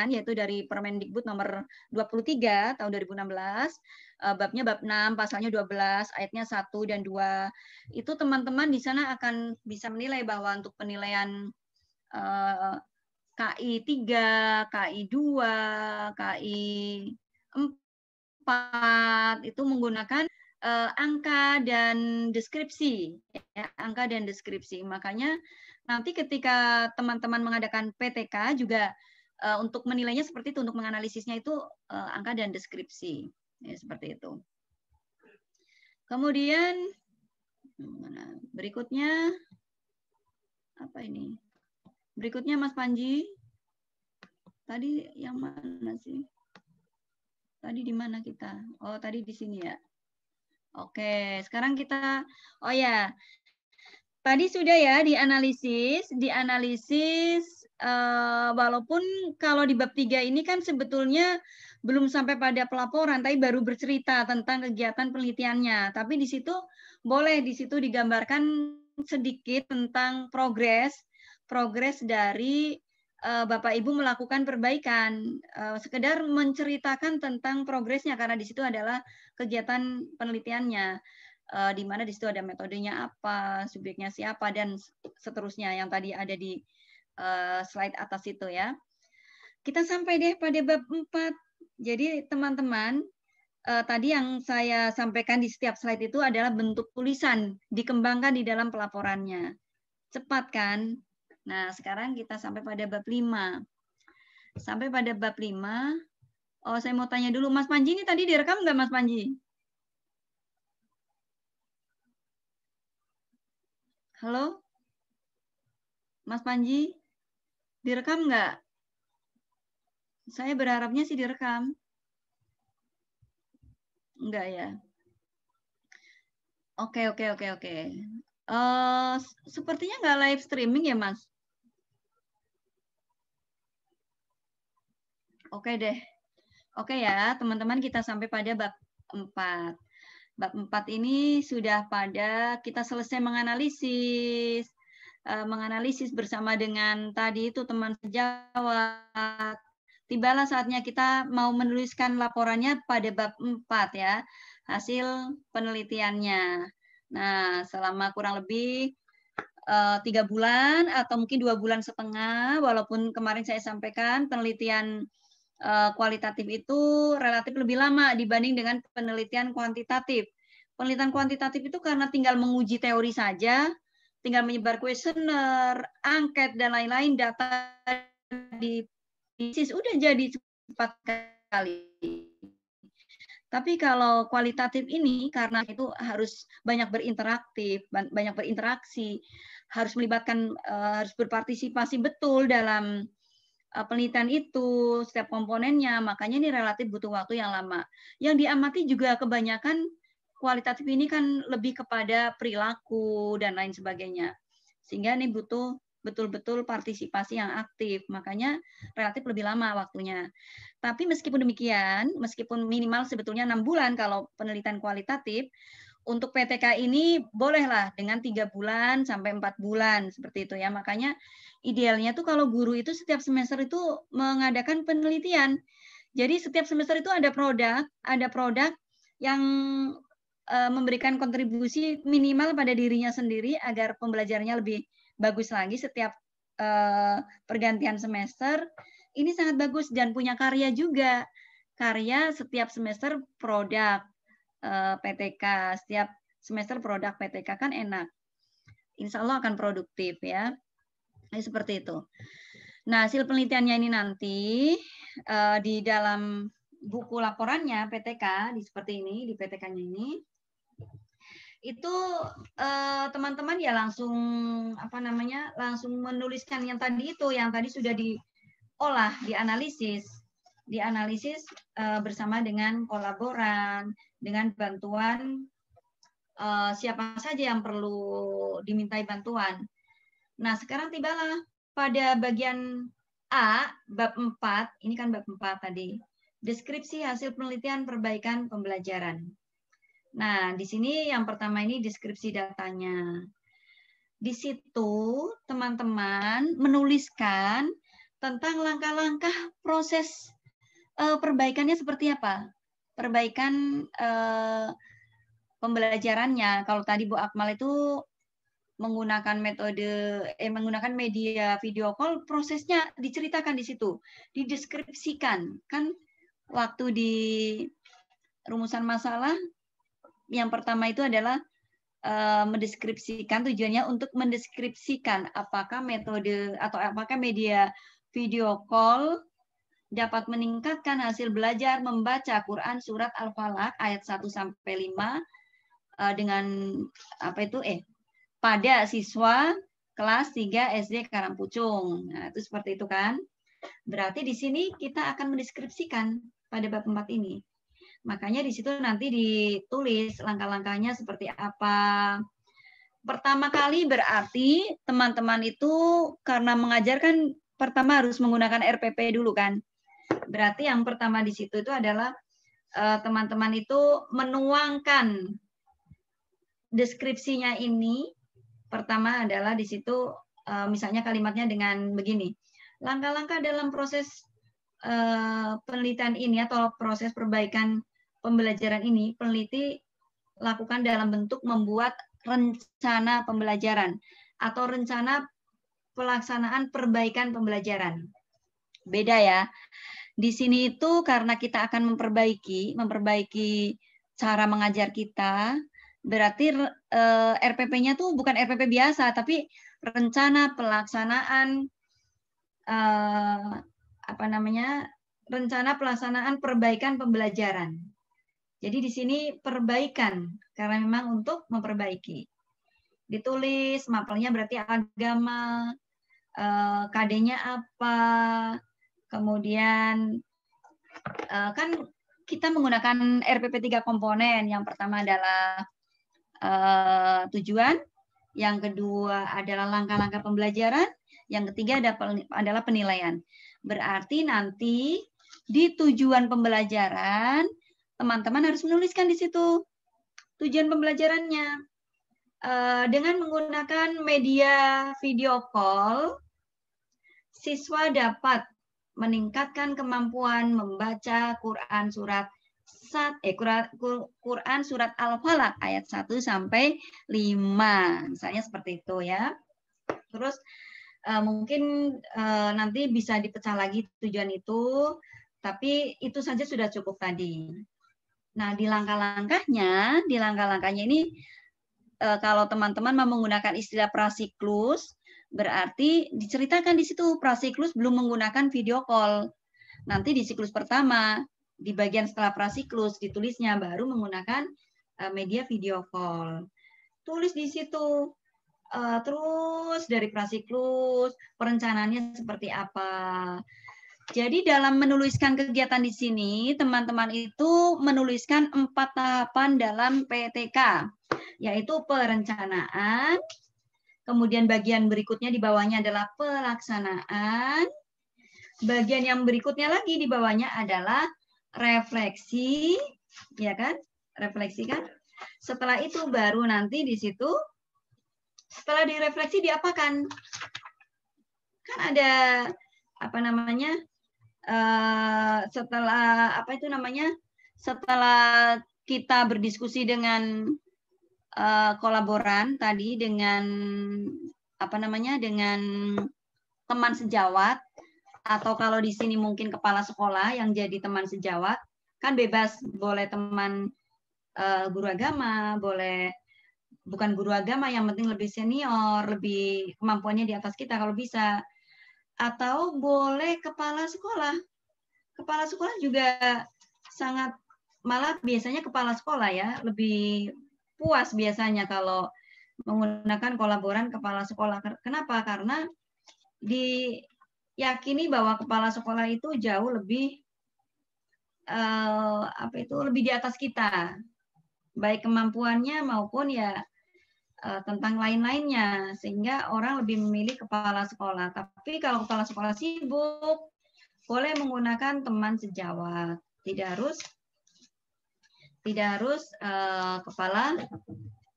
yaitu dari Permendikbud nomor 23 tahun 2016, babnya bab 6, pasalnya 12, ayatnya 1 dan 2. Itu teman-teman di sana akan bisa menilai bahwa untuk penilaian KI 3, KI 2, KI 4 itu menggunakan angka dan deskripsi, ya, angka dan deskripsi. Makanya nanti ketika teman-teman mengadakan PTK juga untuk menilainya seperti itu, untuk menganalisisnya itu angka dan deskripsi, ya, seperti itu. Kemudian berikutnya apa ini? Berikutnya Mas Panji. Tadi yang mana sih? Tadi di mana kita? Oh, tadi di sini ya. Oke, sekarang kita, oh ya, tadi sudah ya dianalisis walaupun kalau di bab 3 ini kan sebetulnya belum sampai pada pelaporan, tapi baru bercerita tentang kegiatan penelitiannya. Tapi di situ boleh di situ digambarkan sedikit tentang progres dari Bapak Ibu melakukan perbaikan, sekedar menceritakan tentang progresnya karena di situ adalah kegiatan penelitiannya. Di mana di situ ada metodenya apa, subjeknya siapa, dan seterusnya yang tadi ada di slide atas itu ya. Kita sampai deh pada bab 4. Jadi teman-teman, tadi yang saya sampaikan di setiap slide itu adalah bentuk tulisan, dikembangkan di dalam pelaporannya. Cepat kan? Nah, sekarang kita sampai pada bab 5. Sampai pada bab 5. Oh, saya mau tanya dulu, Mas Panji ini tadi direkam nggak, Mas Panji? Halo? Mas Panji? Direkam nggak? Saya berharapnya sih direkam. Enggak ya? Oke. Sepertinya nggak live streaming ya, Mas? Oke deh. Oke ya, teman-teman, kita sampai pada bab 4. Bab 4 ini sudah pada kita selesai menganalisis bersama dengan tadi itu teman sejawat. Tibalah saatnya kita mau menuliskan laporannya pada bab 4 ya, hasil penelitiannya. Nah, selama kurang lebih 3 bulan atau mungkin 2 bulan setengah, walaupun kemarin saya sampaikan penelitian kualitatif itu relatif lebih lama dibanding dengan penelitian kuantitatif. Penelitian kuantitatif itu karena tinggal menguji teori saja, tinggal menyebar kuesioner, angket, dan lain-lain, data di udah jadi cepat sekali. Tapi kalau kualitatif ini karena itu harus banyak berinteraksi, harus melibatkan, harus berpartisipasi betul dalam penelitian itu, setiap komponennya, makanya ini relatif butuh waktu yang lama. Yang diamati juga kebanyakan kualitatif ini kan lebih kepada perilaku dan lain sebagainya. Sehingga ini butuh betul-betul partisipasi yang aktif, makanya relatif lebih lama waktunya. Tapi meskipun demikian, meskipun minimal sebetulnya 6 bulan kalau penelitian kualitatif, untuk PTK ini bolehlah dengan 3 bulan sampai 4 bulan seperti itu ya. Makanya idealnya tuh kalau guru itu setiap semester itu mengadakan penelitian. Jadi setiap semester itu ada produk yang memberikan kontribusi minimal pada dirinya sendiri agar pembelajarannya lebih bagus lagi setiap pergantian semester. Ini sangat bagus dan punya karya juga. Karya setiap semester produk PTK, setiap semester produk PTK kan enak. Insya Allah akan produktif ya. Seperti itu. Nah, hasil penelitiannya ini nanti di dalam buku laporannya PTK seperti ini, di PTK-nya ini, itu teman-teman ya langsung langsung menuliskan yang tadi sudah diolah, dianalisis bersama dengan kolaboran, dengan bantuan siapa saja yang perlu dimintai bantuan. Nah, sekarang tibalah pada bagian A, bab 4, ini kan bab 4 tadi, deskripsi hasil penelitian perbaikan pembelajaran. Nah, di sini yang pertama ini deskripsi datanya. Di situ teman-teman menuliskan tentang langkah-langkah proses perbaikannya seperti apa. Perbaikan pembelajarannya. Kalau tadi Bu Akmal itu menggunakan menggunakan media video call, prosesnya diceritakan di situ, dideskripsikan. Kan waktu di rumusan masalah yang pertama itu adalah mendeskripsikan, tujuannya untuk mendeskripsikan apakah metode atau apakah media video call dapat meningkatkan hasil belajar membaca Quran surat Al-Falaq ayat 1 sampai 5 dengan pada siswa kelas 3 SD Karangpucung. Nah, itu seperti itu kan. Berarti di sini kita akan mendeskripsikan pada bab 4 ini. Makanya di situ nanti ditulis langkah-langkahnya seperti apa. Pertama kali berarti teman-teman itu karena mengajarkan pertama harus menggunakan RPP dulu kan. Berarti yang pertama di situ itu adalah teman-teman itu menuangkan deskripsinya ini. Pertama adalah di situ misalnya kalimatnya dengan begini. Langkah-langkah dalam proses penelitian ini atau proses perbaikan pembelajaran ini, peneliti lakukan dalam bentuk membuat rencana pembelajaran atau rencana pelaksanaan perbaikan pembelajaran. Beda ya. Di sini itu karena kita akan memperbaiki cara mengajar kita, berarti RPP-nya tuh bukan RPP biasa, tapi rencana pelaksanaan rencana pelaksanaan perbaikan pembelajaran. Jadi di sini perbaikan karena memang untuk memperbaiki. Ditulis mapelnya berarti agama, KD-nya apa, kemudian kan kita menggunakan RPP 3 komponen. Yang pertama adalah tujuan, yang kedua adalah langkah-langkah pembelajaran, yang ketiga adalah penilaian. Berarti nanti di tujuan pembelajaran, teman-teman harus menuliskan di situ tujuan pembelajarannya. Dengan menggunakan media video call, siswa dapat meningkatkan kemampuan membaca Quran surat Al-Falaq ayat 1 sampai 5. Misalnya seperti itu ya. Terus mungkin nanti bisa dipecah lagi tujuan itu, tapi itu saja sudah cukup tadi. Nah, di langkah-langkahnya ini kalau teman-teman mau menggunakan istilah prasiklus, berarti diceritakan di situ prasiklus belum menggunakan video call. Nanti di siklus pertama, di bagian setelah prasiklus, ditulisnya baru menggunakan media video call. Tulis di situ. Terus dari prasiklus, perencanaannya seperti apa. Jadi dalam menuliskan kegiatan di sini, teman-teman itu menuliskan 4 tahapan dalam PTK, yaitu perencanaan, kemudian bagian berikutnya di bawahnya adalah pelaksanaan, bagian yang berikutnya lagi di bawahnya adalah refleksi, ya kan? Refleksi kan? Setelah itu baru nanti di situ, setelah direfleksi diapakan? Kan ada setelah kita berdiskusi dengan kolaboran tadi dengan dengan teman sejawat, atau kalau di sini mungkin kepala sekolah yang jadi teman sejawat, kan bebas, boleh teman guru agama, boleh bukan guru agama, yang penting lebih senior, lebih kemampuannya di atas kita kalau bisa. Atau boleh kepala sekolah. Kepala sekolah juga sangat, malah biasanya kepala sekolah ya, lebih puas biasanya kalau menggunakan kolaboran kepala sekolah. Kenapa? Karena diyakini bahwa kepala sekolah itu jauh lebih lebih di atas kita, baik kemampuannya maupun ya tentang lain-lainnya, sehingga orang lebih memilih kepala sekolah. Tapi kalau kepala sekolah sibuk, boleh menggunakan teman sejawat, tidak harus kepala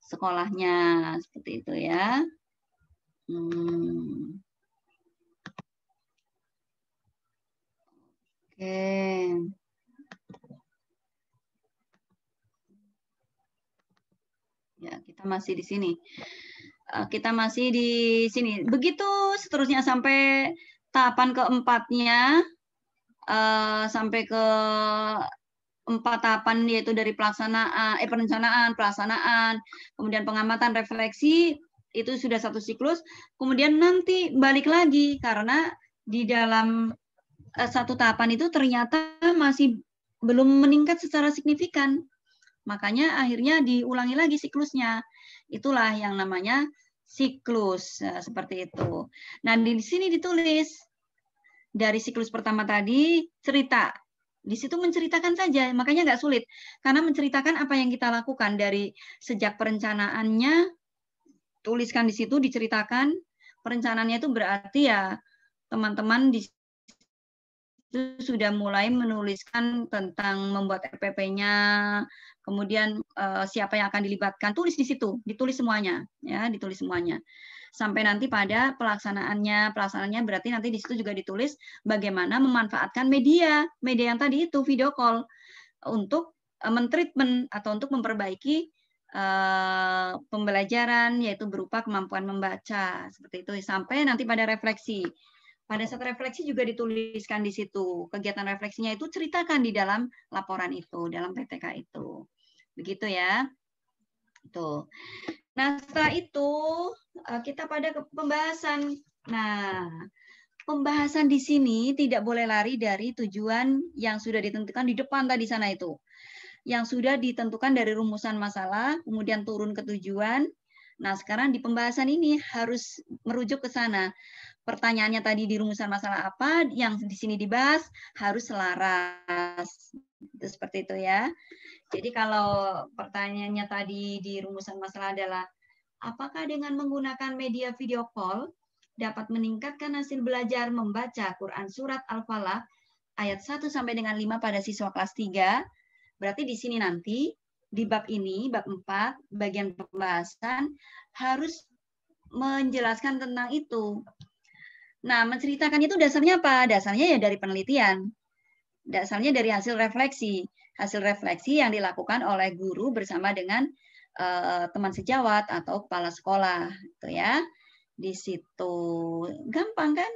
sekolahnya, seperti itu ya. Ya, kita masih di sini. Kita masih di sini. Begitu seterusnya sampai tahapan keempatnya, sampai ke 4 tahapan, yaitu dari perencanaan, pelaksanaan, kemudian pengamatan, refleksi, itu sudah 1 siklus. Kemudian nanti balik lagi karena di dalam 1 tahapan itu ternyata masih belum meningkat secara signifikan. Makanya akhirnya diulangi lagi siklusnya. Itulah yang namanya siklus. Nah, seperti itu. Nah, di sini ditulis dari siklus pertama tadi cerita. Di situ menceritakan saja, makanya nggak sulit. Karena menceritakan apa yang kita lakukan dari sejak perencanaannya, tuliskan di situ, diceritakan. Perencanaannya itu berarti ya teman-teman di itu sudah mulai menuliskan tentang membuat RPP-nya, kemudian siapa yang akan dilibatkan, tulis di situ, ditulis semuanya, ya, ditulis semuanya. Sampai nanti pada pelaksanaannya berarti nanti di situ juga ditulis bagaimana memanfaatkan media yang tadi itu video call untuk mentreatment atau untuk memperbaiki pembelajaran, yaitu berupa kemampuan membaca, seperti itu, sampai nanti pada refleksi. Pada saat refleksi juga dituliskan di situ. Kegiatan refleksinya itu ceritakan di dalam laporan itu, dalam PTK itu. Begitu ya. Tuh. Nah, setelah itu kita pada pembahasan. Nah, pembahasan di sini tidak boleh lari dari tujuan yang sudah ditentukan di depan tadi sana itu. Yang sudah ditentukan dari rumusan masalah, kemudian turun ke tujuan. Nah, sekarang di pembahasan ini harus merujuk ke sana. Pertanyaannya tadi di rumusan masalah apa, yang di sini dibahas harus selaras. Itu seperti itu ya. Jadi kalau pertanyaannya tadi di rumusan masalah adalah, apakah dengan menggunakan media video call dapat meningkatkan hasil belajar membaca Quran Surat Al-Falaq ayat 1 sampai dengan 5 pada siswa kelas 3? Berarti di sini nanti, di bab ini, bab 4, bagian pembahasan, harus menjelaskan tentang itu. Nah, menceritakan itu dasarnya apa? Dasarnya ya dari penelitian. Dasarnya dari hasil refleksi. Hasil refleksi yang dilakukan oleh guru bersama dengan teman sejawat atau kepala sekolah. Itu ya. Di situ. Gampang kan?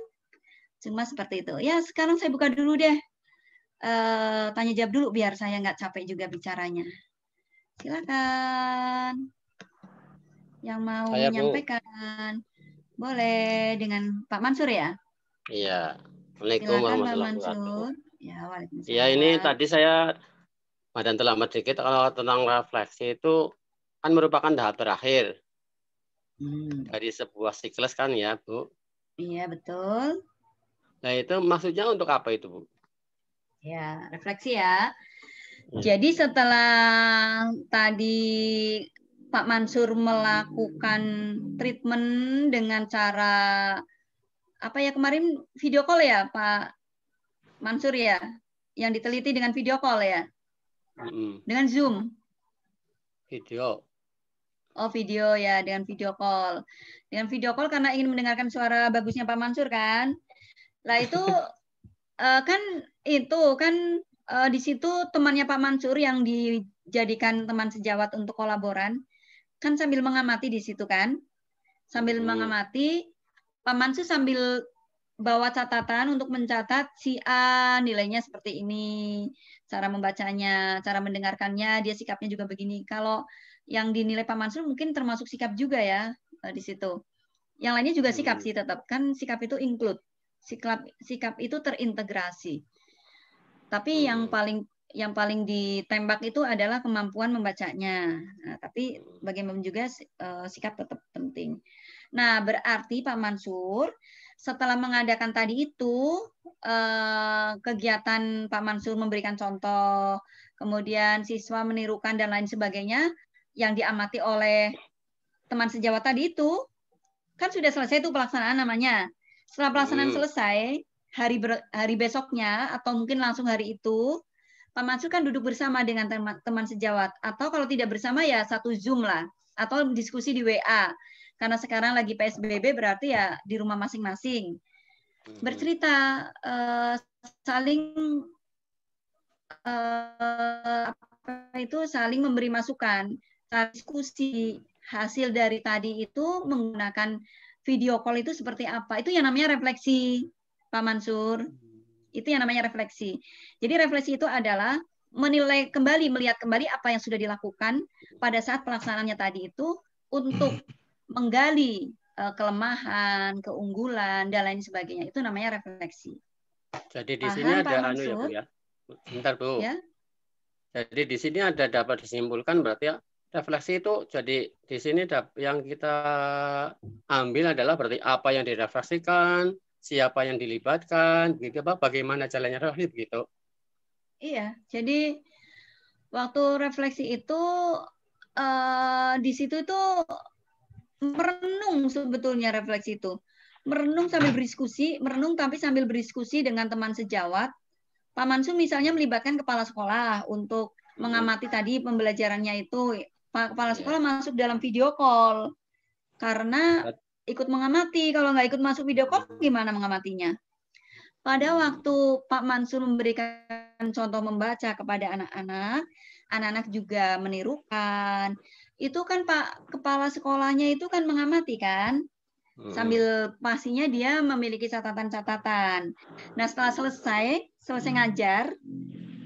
Cuma seperti itu. Ya, sekarang saya buka dulu deh. Tanya jawab dulu biar saya nggak capek juga bicaranya. Silakan. Yang mau menyampaikan. Boleh dengan Pak Mansur ya? Iya. Assalamualaikum warahmatullahi wabarakatuh. Ya, waalaikumsalam. Ya, ini tadi saya badan terlambat dikit kalau tentang refleksi itu kan merupakan tahap terakhir dari sebuah siklus kan ya, Bu? Iya, betul. Nah, itu maksudnya untuk apa itu, Bu? Ya, refleksi ya. Jadi setelah tadi Pak Mansur melakukan treatment dengan cara apa ya kemarin video call ya Pak Mansur ya, yang diteliti dengan video call ya, dengan Zoom. Video. Oh video ya, dengan video call. Dengan video call karena ingin mendengarkan suara bagusnya Pak Mansur kan. Lah itu kan di situ temannya Pak Mansur yang dijadikan teman sejawat untuk kolaboran kan sambil mengamati di situ kan, sambil mengamati Pak Mansur sambil bawa catatan untuk mencatat si A nilainya seperti ini, cara membacanya, cara mendengarkannya, dia sikapnya juga begini. Kalau yang dinilai Pak Mansur mungkin termasuk sikap juga ya di situ. Yang lainnya juga sikap sih tetap kan sikap itu include, sikap itu terintegrasi. Tapi yang paling ditembak itu adalah kemampuan membacanya. Nah, tapi bagaimana juga sikap tetap penting. Nah, berarti Pak Mansur setelah mengadakan tadi itu kegiatan Pak Mansur memberikan contoh, kemudian siswa menirukan dan lain sebagainya yang diamati oleh teman sejawat tadi itu kan sudah selesai itu pelaksanaan namanya. Setelah pelaksanaan selesai, hari besoknya atau mungkin langsung hari itu Pak Mansur kan duduk bersama dengan teman sejawat atau kalau tidak bersama ya satu Zoom lah atau diskusi di WA karena sekarang lagi PSBB berarti ya di rumah masing-masing bercerita saling saling memberi masukan, diskusi hasil dari tadi itu menggunakan video call itu seperti apa. Itu yang namanya refleksi, Pak Mansur. Itu yang namanya refleksi. Jadi refleksi itu adalah menilai kembali, melihat kembali apa yang sudah dilakukan pada saat pelaksanaannya tadi itu untuk menggali kelemahan, keunggulan, dan lain sebagainya. Itu namanya refleksi. Jadi di sini ada anu ya, Bu ya. Bentar, Bu. Ya? Jadi di sini ada dapat disimpulkan berarti ya refleksi itu jadi di sini yang kita ambil adalah berarti apa yang direfleksikan, siapa yang dilibatkan, gitu apa bagaimana jalannya refleksi begitu. Iya, jadi waktu refleksi itu di situ itu merenung sebetulnya refleksi itu. Merenung sambil berdiskusi, merenung tapi sambil berdiskusi dengan teman sejawat. Pak Mansur misalnya melibatkan kepala sekolah untuk mengamati tadi pembelajarannya itu. Pak Kepala Sekolah masuk dalam video call. Karena ikut mengamati. Kalau nggak ikut masuk video call, gimana mengamatinya? Pada waktu Pak Mansur memberikan contoh membaca kepada anak-anak, anak-anak juga menirukan. Itu kan Pak Kepala Sekolahnya itu kan mengamati kan? Sambil pastinya dia memiliki catatan-catatan. Nah, setelah selesai ngajar,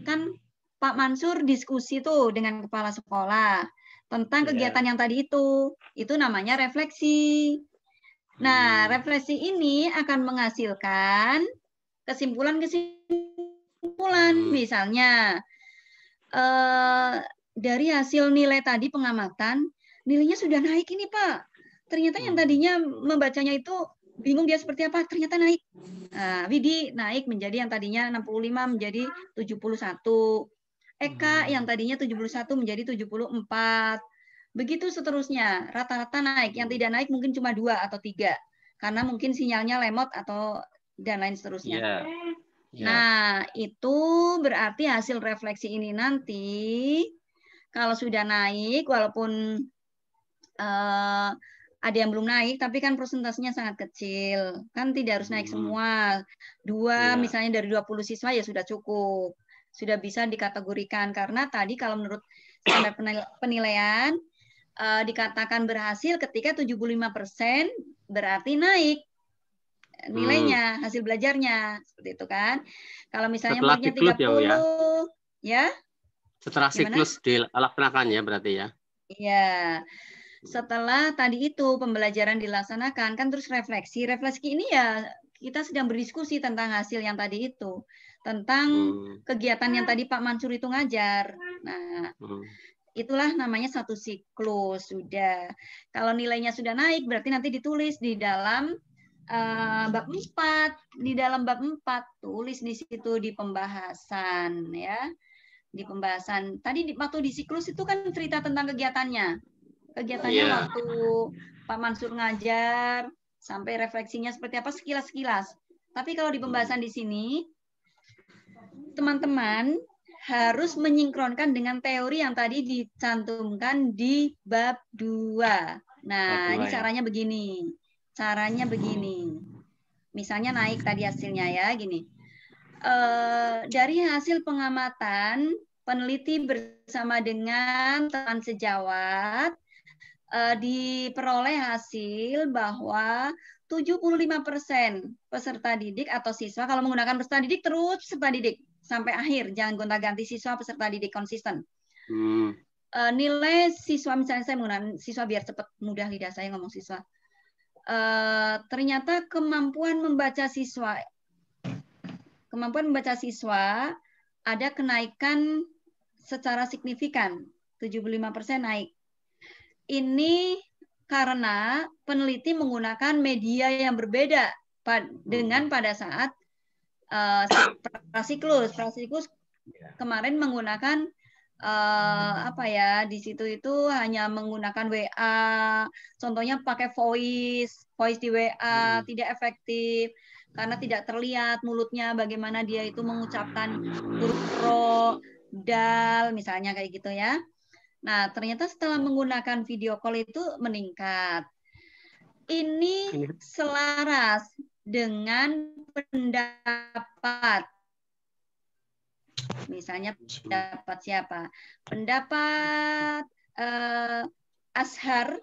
kan Pak Mansur diskusi tuh dengan kepala sekolah tentang kegiatan yang tadi itu. Itu namanya refleksi. Nah, refleksi ini akan menghasilkan kesimpulan-kesimpulan. Misalnya, dari hasil nilai tadi pengamatan, nilainya sudah naik ini, Pak. Ternyata yang tadinya membacanya itu bingung dia seperti apa, ternyata naik. Widi naik menjadi yang tadinya 65 menjadi 71. Eka yang tadinya 71 menjadi 74. Begitu seterusnya, rata-rata naik. Yang tidak naik mungkin cuma 2 atau 3. Karena mungkin sinyalnya lemot atau dan lain seterusnya. Nah, itu berarti hasil refleksi ini nanti kalau sudah naik, walaupun ada yang belum naik, tapi kan persentasenya sangat kecil. Kan tidak harus naik semua. 2 misalnya dari 20 siswa ya sudah cukup. Sudah bisa dikategorikan. Karena tadi kalau menurut standar penilaian, dikatakan berhasil ketika 75% berarti naik nilainya, hasil belajarnya. Seperti itu kan. Kalau misalnya muridnya 30, ya. Setelah siklus dilaksanakan ya berarti ya. Iya. Setelah tadi itu pembelajaran dilaksanakan, kan terus refleksi. Refleksi ini ya kita sedang berdiskusi tentang hasil yang tadi itu. Tentang kegiatan yang tadi Pak Mansur itu ngajar. Nah, itulah namanya satu siklus. Sudah. Kalau nilainya sudah naik, berarti nanti ditulis di dalam bab 4. Di dalam bab 4, tulis di situ di pembahasan. Ya. Di pembahasan. Tadi waktu di siklus itu kan cerita tentang kegiatannya. Kegiatannya waktu Pak Mansur ngajar, sampai refleksinya seperti apa, sekilas-sekilas. Tapi kalau di pembahasan di sini, teman-teman harus menyinkronkan dengan teori yang tadi dicantumkan di bab 2. Nah, ini caranya begini. Caranya begini. Misalnya naik tadi hasilnya ya, gini. Dari hasil pengamatan, peneliti bersama dengan teman sejawat, diperoleh hasil bahwa 75% peserta didik atau siswa, kalau menggunakan peserta didik terus peserta didik sampai akhir, jangan gonta-ganti siswa peserta didik, konsisten. Nilai siswa, misalnya saya menggunakan siswa biar cepat mudah lidah saya ngomong siswa. Ternyata kemampuan membaca siswa ada kenaikan secara signifikan, 75% naik. Ini karena peneliti menggunakan media yang berbeda dengan pada saat prasiklus. Prasiklus kemarin menggunakan di situ itu hanya menggunakan WA, contohnya pakai voice di WA tidak efektif karena tidak terlihat mulutnya bagaimana dia itu mengucapkan huruf ro, dal, misalnya kayak gitu ya. Nah, ternyata setelah menggunakan video call itu meningkat. Ini selaras dengan pendapat Misalnya pendapat siapa? Pendapat Ashar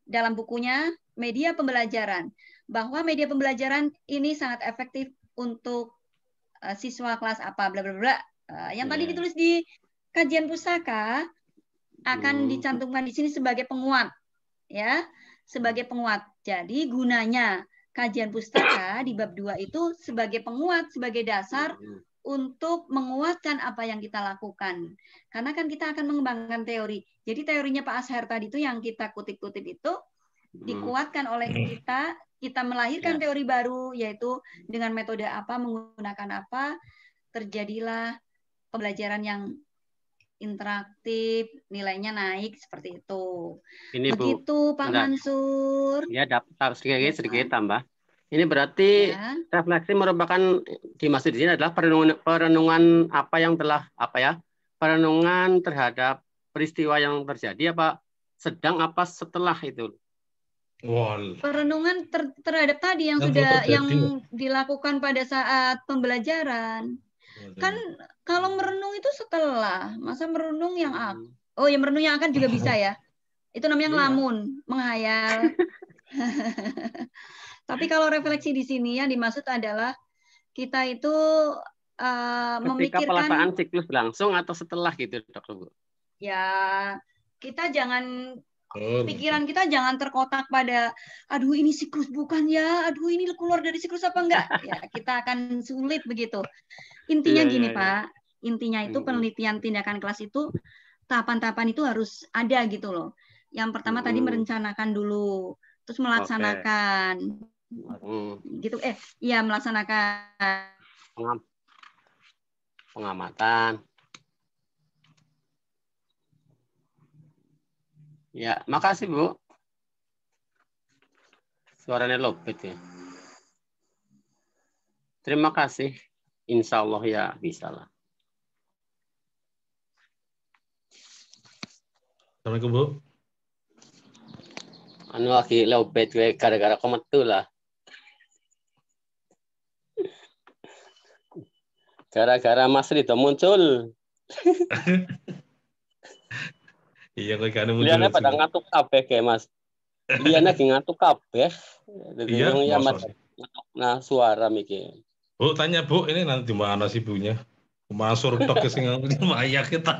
dalam bukunya Media Pembelajaran, bahwa media pembelajaran ini sangat efektif untuk siswa kelas apa, bla bla bla. Yang tadi ditulis di kajian pustaka akan dicantumkan di sini sebagai penguat, ya, sebagai penguat. Jadi gunanya kajian pustaka di bab 2 itu sebagai penguat, sebagai dasar untuk menguatkan apa yang kita lakukan. Karena kan kita akan mengembangkan teori. Jadi teorinya Pak Ashar tadi itu yang kita kutip-kutip itu dikuatkan oleh kita melahirkan teori baru, yaitu dengan metode apa, menggunakan apa, terjadilah pembelajaran yang interaktif, nilainya naik seperti itu. Ini begitu Bu, Pak Mansur. Ya, dapat sedikit tambah. Ini berarti refleksi merupakan dimaksud di sini adalah perenungan apa yang telah perenungan terhadap peristiwa yang terjadi apa sedang apa setelah itu. Perenungan terhadap tadi yang sudah dilakukan pada saat pembelajaran. Kan kalau merenung itu setelah, masa merenung yang ya merenung yang akan juga bisa ya. Itu namanya ngelamun, menghayal. Tapi kalau refleksi di sini yang dimaksud adalah kita itu ketika pelaksanaan siklus berlangsung atau setelah gitu, Dokter Bu? Ya, kita jangan pikiran kita jangan terkotak pada aduh ini siklus bukan ya, aduh ini keluar dari siklus apa enggak. Ya, kita akan sulit begitu. Intinya gini, Pak. Intinya itu penelitian tindakan kelas itu tahapan-tahapan itu harus ada gitu loh. Yang pertama tadi merencanakan dulu, terus melaksanakan. Gitu melaksanakan pengamatan. Ya, makasih Bu. Suaranya lobet ya. Terima kasih. Insya Allah ya bisa lah. Assalamualaikum Bu. Anu lagi lobet gue gara-gara komentu lah. Gara-gara Mas Ridho muncul. Iya, kok kan muncul. Lihatnya pada ngatuk kabeh kayak Mas. Lihatnya lagi ngatuk kabeh. Iya, ya Mas. Nah, suara mikir. Bu, tanya Bu, ini nanti mana sih bunya? Masuk tok ke sing mayak kita.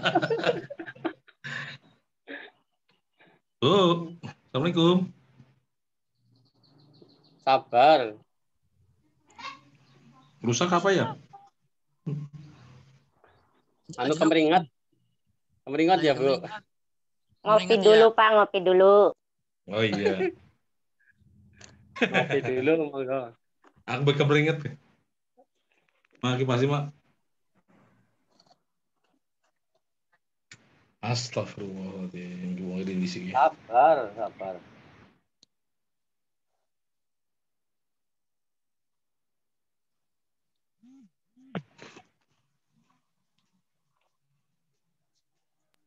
Bu, Assalamualaikum. Sabar. Rusak apa ya? Anu kemeringat. Kemeringat ya, Bu. Ngopi dulu, Pak, ngopi dulu. Oh iya. Ngopi dulu, monggo. Aku kemeringat. Maki pasti, Mak. Astagfirullahaladzim. Sabar.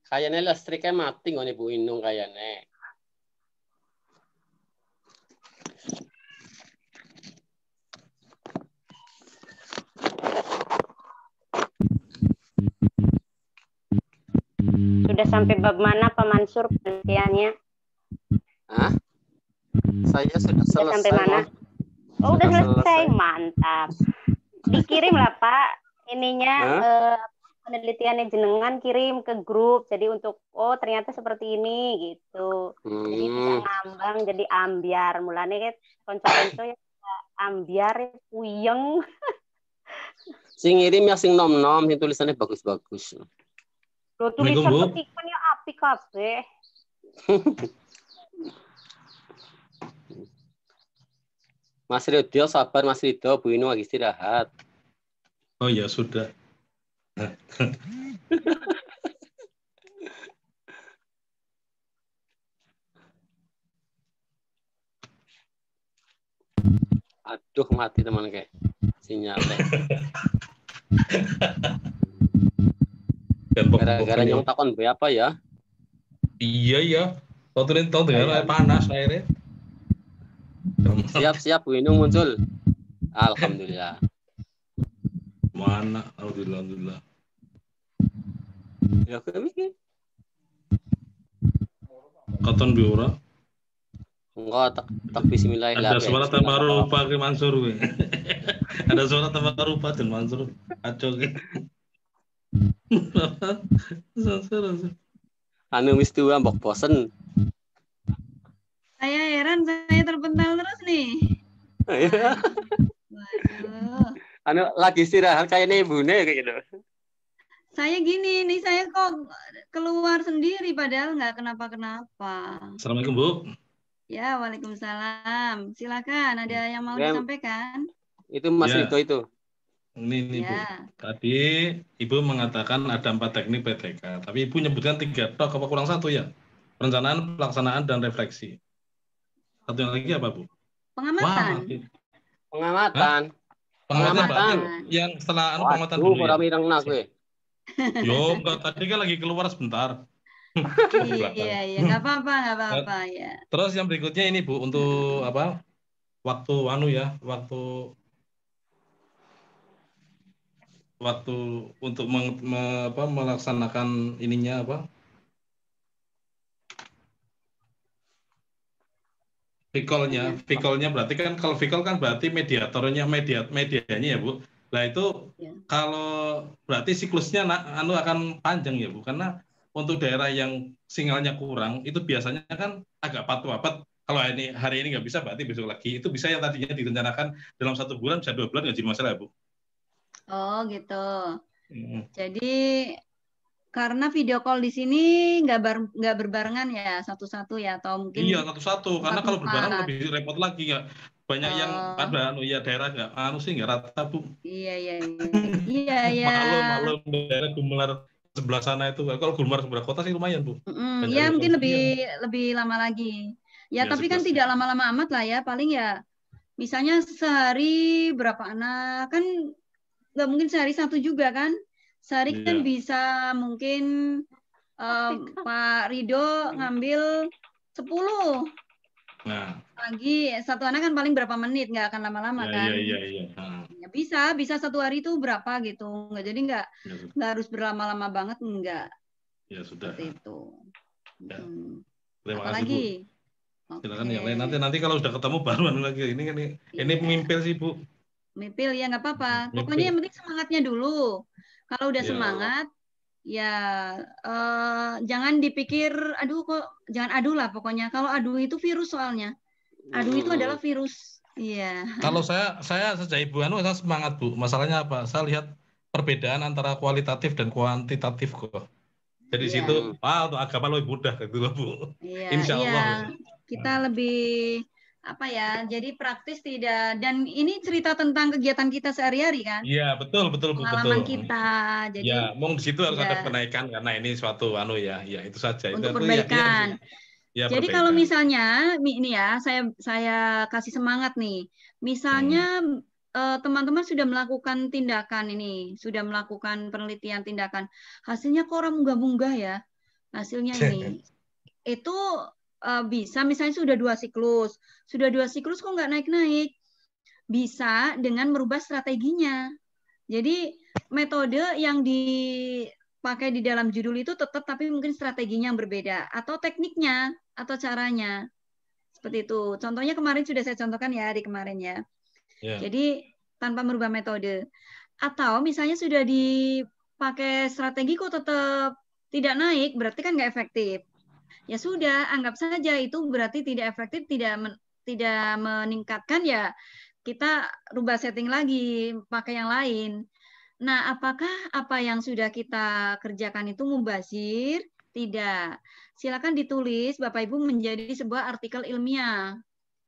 Kayaknya listriknya mati nggak nih Bu Inung kayaknya. Sudah sampai bab mana Pak Mansur penelitiannya? Hah? Saya sudah selesai. Sampai mana? Oh, udah selesai. Mantap. Dikirim lah Pak ininya penelitiannya jenengan, kirim ke grup. Jadi untuk ternyata seperti ini gitu. Jadi bisa ngambang jadi ambiar. Mulane konco-konco ya ambiar puyeng. Sing ngirim ya sing nom-nom, sing tulisannya bagus-bagus. Loh, tulisan petikannya apik kabeh. Mas Ridho, sabar Mas Ridho, Bu Inung lagi istirahat. Oh ya sudah. Aduh, mati teman kayak sinyalnya. Gara-gara nyong takon be apa ya? Iya ya. Tahun dengan panas airnya. Siap Bu Inung muncul. Alhamdulillah. Mana? Alhamdulillah. Ya kami Katon biora. enggak tak bismillah lah. Ada suara tambah rupa ke Mansur. Ada suara tambah rupa dan Mansur. Acok. Anu wis tua mbok bosen. Saya heran, saya terpental terus nih. Waduh. Anu lagi istirahat kayaknya ibune kayak gitu. Saya gini nih, saya kok keluar sendiri padahal nggak kenapa-kenapa. Assalamualaikum Bu. Ya, waalaikumsalam. Silakan, ada yang mau disampaikan? Itu Mas Ya. Rito itu. Ini Bu. Ya. Tadi Ibu mengatakan ada 4 teknik PTK, tapi Ibu nyebutkan 3 tok apa kurang 1 ya? Perencanaan, pelaksanaan, dan refleksi. Satu yang lagi apa Bu? Pengamatan. Pengamatan. Pengamatan. Yang setelah pengamatan dulu. Ora mirengna kowe. Yo, enggak, tadi kan lagi keluar sebentar. Iya, nggak apa-apa ya. Terus yang berikutnya ini Bu, untuk apa? Waktu untuk melaksanakan ininya apa? Vikolnya berarti kan, kalau vikol kan berarti medianya ya Bu. Nah itu ya. Kalau berarti siklusnya akan panjang ya Bu, karena untuk daerah yang sinyalnya kurang itu biasanya kan agak patuh-papat. Kalau hari ini nggak bisa, berarti besok lagi. Itu bisa yang tadinya direncanakan dalam 1 bulan, bisa 2 bulan nggak jadi masalah Bu. Oh gitu. Jadi karena video call di sini nggak berbarengan ya, satu-satu ya, atau mungkin iya satu-satu, karena kalau berbareng lebih repot lagi ya. Banyak yang ada daerah nggak rata Bu. Iya. Maklum daerah Gumelar sebelah sana itu, kalau Gumelar sebelah kota sih lumayan Bu. Ya mungkin lebih lama lagi. Ya tapi kan tidak lama-lama amat lah ya, paling ya misalnya sehari berapa anak, kan nggak mungkin sehari 1 juga kan. Sehari kan bisa mungkin Pak Rido ngambil 10. Nah. Lagi 1 anak kan paling berapa menit, nggak akan lama-lama kan. Iya. Ya, bisa 1 hari itu berapa gitu. Nggak, jadi nggak harus berlama-lama banget, enggak. Ya sudah. Seperti itu. Ya. Terima kasih Bu. Silakan yang lain. Nanti kalau sudah ketemu baru lagi. Ini mimpil sih Bu. Mimpil ya nggak apa-apa. Pokoknya yang penting semangatnya dulu. Kalau udah semangat, ya jangan dipikir, jangan adu lah pokoknya. Kalau adu itu virus soalnya. Adu itu adalah virus. Iya. Kalau saya sejak Ibu saya semangat Bu. Masalahnya apa? Saya lihat perbedaan antara kualitatif dan kuantitatif kok. Jadi situ, untuk agama lebih mudah gitu loh Bu. Iya, Insya Allah. Kita lebih jadi praktis tidak, dan ini cerita tentang kegiatan kita sehari-hari kan? Iya, betul. Pengalaman kita. Jadi ya, di situ harus ada kenaikan karena ini suatu ya itu saja. Untuk perbaikan. Jadi kalau misalnya ini ya, saya kasih semangat nih. Misalnya teman-teman sudah melakukan tindakan ini, sudah melakukan penelitian tindakan. Hasilnya kok orang munggah-munggah ya. Hasilnya ini. Itu bisa misalnya sudah 2 siklus. Sudah 2 siklus kok nggak naik-naik? Bisa dengan merubah strateginya. Jadi metode yang dipakai di dalam judul itu tetap, tapi mungkin strateginya yang berbeda. Atau tekniknya, atau caranya. Seperti itu. Contohnya kemarin sudah saya contohkan ya, hari kemarin ya. Jadi tanpa merubah metode. Atau misalnya sudah dipakai strategi kok tetap tidak naik, berarti kan nggak efektif. Ya sudah, anggap saja itu berarti tidak efektif, tidak meningkatkan, ya kita rubah setting lagi, pakai yang lain. Nah, apakah apa yang sudah kita kerjakan itu mubazir? Tidak. Silakan ditulis Bapak Ibu menjadi sebuah artikel ilmiah.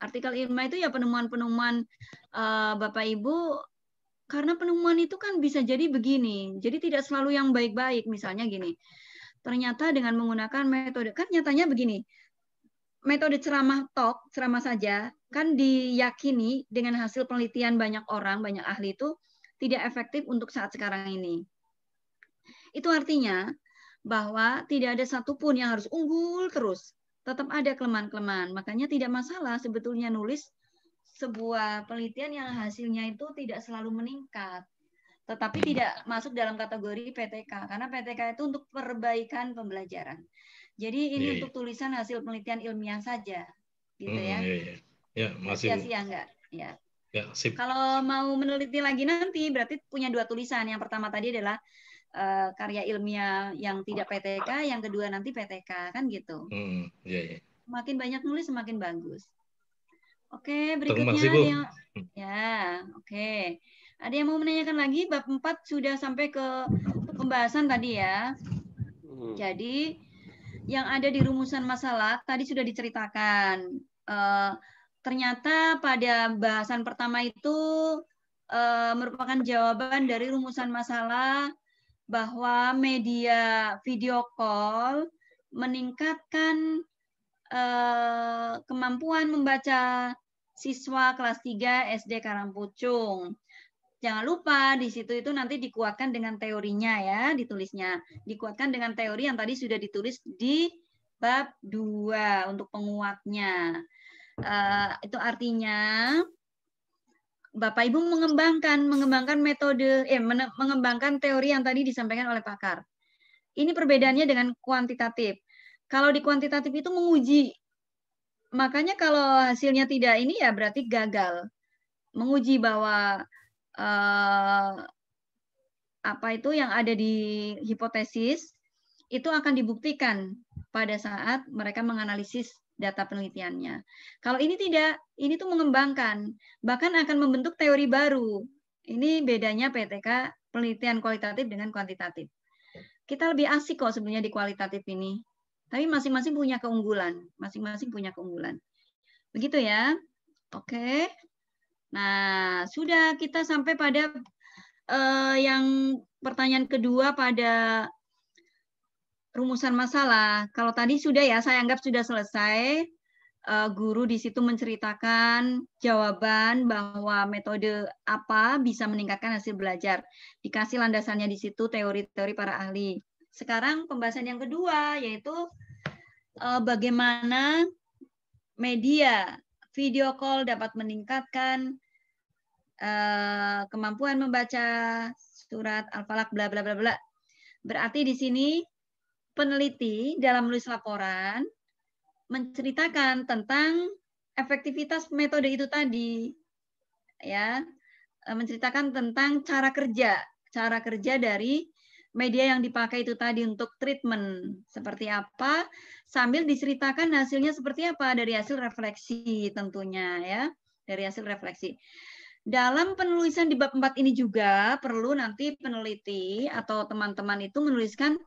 Artikel ilmiah itu ya penemuan-penemuan Bapak Ibu, karena penemuan itu kan bisa jadi begini. Jadi tidak selalu yang baik-baik. Misalnya gini, ternyata dengan menggunakan metode, kan nyatanya begini, metode ceramah saja, kan diyakini dengan hasil penelitian banyak orang, banyak ahli itu tidak efektif untuk saat sekarang ini. Itu artinya bahwa tidak ada satupun yang harus unggul terus. Tetap ada kelemahan-kelemahan. Makanya tidak masalah sebetulnya nulis sebuah penelitian yang hasilnya itu tidak selalu meningkat. tetapi tidak masuk dalam kategori PTK karena PTK itu untuk perbaikan pembelajaran. Jadi ini untuk tulisan hasil penelitian ilmiah saja, gitu ya. Ya, masih. Sia-sia enggak? Ya. Ya, sip. Kalau mau meneliti lagi nanti berarti punya 2 tulisan. Yang pertama tadi adalah karya ilmiah yang tidak PTK, yang kedua nanti PTK, kan gitu. Semakin banyak nulis semakin bagus. Oke, berikutnya ada yang Ada yang mau menanyakan lagi? Bab 4 sudah sampai ke pembahasan tadi ya. Jadi yang ada di rumusan masalah tadi sudah diceritakan. Ternyata pada bahasan pertama itu merupakan jawaban dari rumusan masalah bahwa media video call meningkatkan kemampuan membaca siswa kelas 3 SD Karangpucung. Jangan lupa di situ itu nanti dikuatkan dengan teorinya ya, ditulisnya. Dikuatkan dengan teori yang tadi sudah ditulis di bab 2 untuk penguatnya. Itu artinya Bapak Ibu mengembangkan metode mengembangkan teori yang tadi disampaikan oleh pakar. Ini perbedaannya dengan kuantitatif. Kalau di kuantitatif itu menguji. Makanya kalau hasilnya tidak ini ya berarti gagal. Menguji bahwa apa itu yang ada di hipotesis itu akan dibuktikan pada saat mereka menganalisis data penelitiannya. Kalau ini tidak, ini tuh mengembangkan, bahkan akan membentuk teori baru. Ini bedanya PTK penelitian kualitatif dengan kuantitatif. Kita lebih asik kok sebenarnya di kualitatif ini. Tapi masing-masing punya keunggulan, Begitu ya. Oke. Nah, sudah kita sampai pada yang pertanyaan kedua pada rumusan masalah. Kalau tadi sudah ya, saya anggap sudah selesai. Guru di situ menceritakan jawaban bahwa metode apa bisa meningkatkan hasil belajar. Dikasih landasannya di situ teori-teori para ahli. Sekarang pembahasan yang kedua yaitu bagaimana media video call dapat meningkatkan kemampuan membaca surat Al-Falaq bla bla bla bla. Berarti di sini peneliti dalam menulis laporan menceritakan tentang efektivitas metode itu tadi. Ya. Menceritakan tentang cara kerja dari media yang dipakai itu tadi untuk treatment seperti apa, sambil diceritakan hasilnya seperti apa dari hasil refleksi tentunya ya, dari hasil refleksi. Dalam penulisan di bab 4 ini juga perlu nanti peneliti atau teman-teman itu menuliskan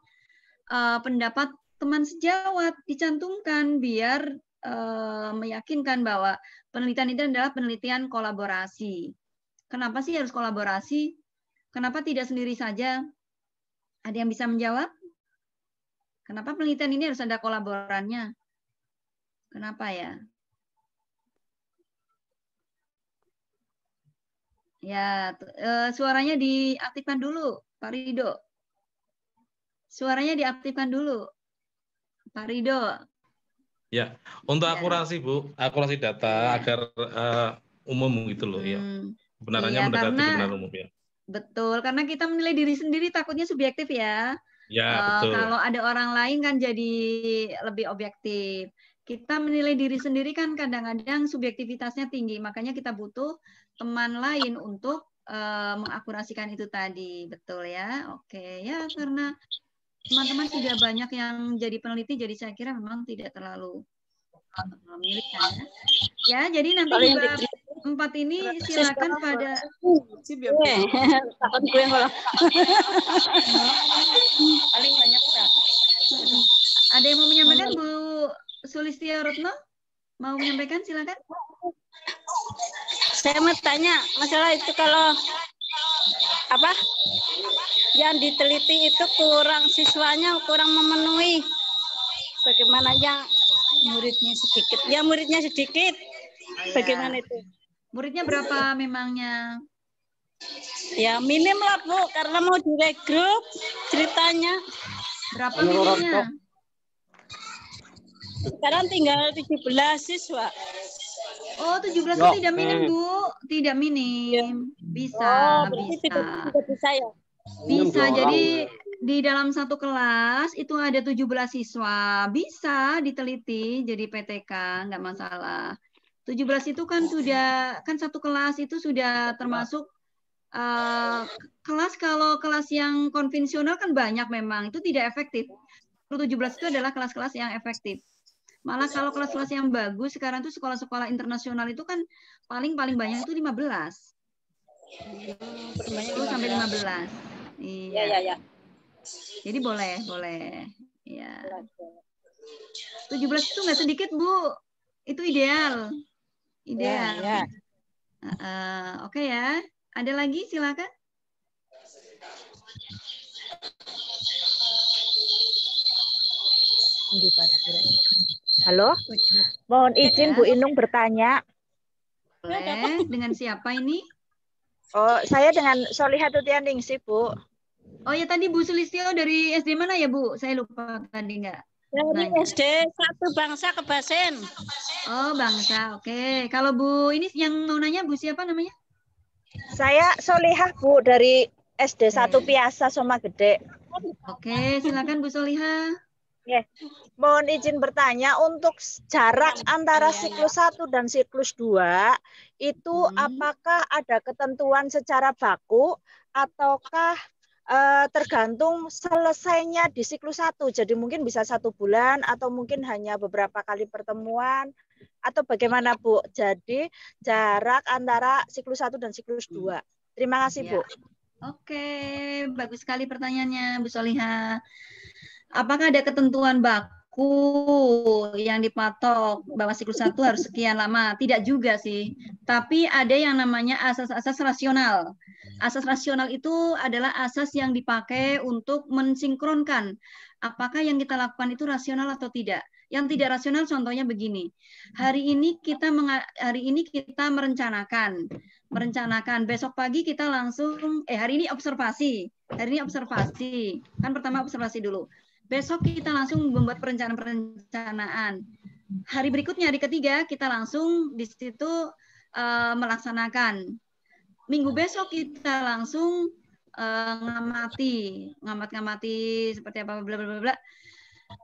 pendapat teman sejawat, dicantumkan biar meyakinkan bahwa penelitian itu adalah penelitian kolaborasi. Kenapa sih harus kolaborasi? Kenapa tidak sendiri saja? Ada yang bisa menjawab? Kenapa penelitian ini harus ada kolaborannya? Kenapa ya? Ya, suaranya diaktifkan dulu, Pak Rido. Suaranya diaktifkan dulu, Pak Rido. Ya, untuk akurasi Bu, akurasi data agar umum gitu loh ya. Kebenarannya mendekati kebenaran umum ya. Betul, karena kita menilai diri sendiri takutnya subjektif ya. Ya, betul. Kalau ada orang lain kan jadi lebih objektif. Kita menilai diri sendiri kan kadang-kadang subjektivitasnya tinggi, makanya kita butuh teman lain untuk mengakurasikan itu tadi, betul ya? Oke, ya karena teman-teman sudah banyak yang jadi peneliti, jadi saya kira memang tidak terlalu menyulitkan ya. Ya, jadi nanti di bab 4 ini silakan pada paling banyak ada yang mau menyampaikan, Bu Sulistya Retno? Mau menyampaikan, silakan. Saya mau tanya masalah itu, kalau apa yang diteliti itu siswanya kurang memenuhi, bagaimana yang muridnya sedikit? Ya muridnya sedikit, bagaimana itu? Muridnya berapa memangnya? Ya minim lah Bu, karena mau direkrut ceritanya. Berapa minimnya? Sekarang tinggal 17 siswa. Oh, 17 itu tidak minim, Bu. Tidak minim. Bisa, bisa. Bisa ya? Bisa. Jadi di dalam satu kelas itu ada 17 siswa. Bisa diteliti jadi PTK, nggak masalah. 17 itu kan sudah, kan satu kelas itu sudah termasuk kelas, kalau kelas yang konvensional kan banyak memang, itu tidak efektif. 17 itu adalah kelas-kelas yang efektif. Malah kalau kelas-kelas yang bagus sekarang tuh sekolah-sekolah internasional itu kan paling banyak itu 15. 10 sampai 15. Iya. Ya. Jadi boleh. Ya. 17 itu nggak sedikit, Bu. Itu ideal. Ya. Oke ya. Ada lagi, silakan. Halo, mohon izin Bu Inung bertanya. Boleh, dengan siapa ini? Oh, saya dengan Solihatutia Ningsih, Bu. Oh ya, tadi Bu Sulistyo dari SD mana ya, Bu? Saya lupa tadi nggak. Dari SD 1 Bangsa Kebasen. Oh, Bangsa. Oke. Kalau Bu ini yang mau nanya, Bu siapa namanya? Saya Solihah, Bu, dari SD 1 Piasa Soma Gede. Oke, silakan Bu Solihah. Mohon izin bertanya, untuk jarak antara siklus 1 dan siklus 2 itu apakah ada ketentuan secara baku ataukah tergantung selesainya di siklus 1? Jadi mungkin bisa 1 bulan atau mungkin hanya beberapa kali pertemuan atau bagaimana, Bu? Jadi jarak antara siklus 1 dan siklus 2. Terima kasih, Bu. Oke, bagus sekali pertanyaannya, Bu Solihah. Apakah ada ketentuan baku yang dipatok bahwa siklus 1 harus sekian lama? Tidak juga sih. Tapi ada yang namanya asas-asas rasional. Asas rasional itu adalah asas yang dipakai untuk mensinkronkan apakah yang kita lakukan itu rasional atau tidak. Yang tidak rasional contohnya begini. Hari ini kita merencanakan besok pagi kita langsung hari ini observasi. Kan pertama observasi dulu. Besok kita langsung membuat perencanaan. Hari berikutnya, hari ketiga, kita langsung di situ melaksanakan. Minggu besok kita langsung ngamati seperti apa, bla bla bla.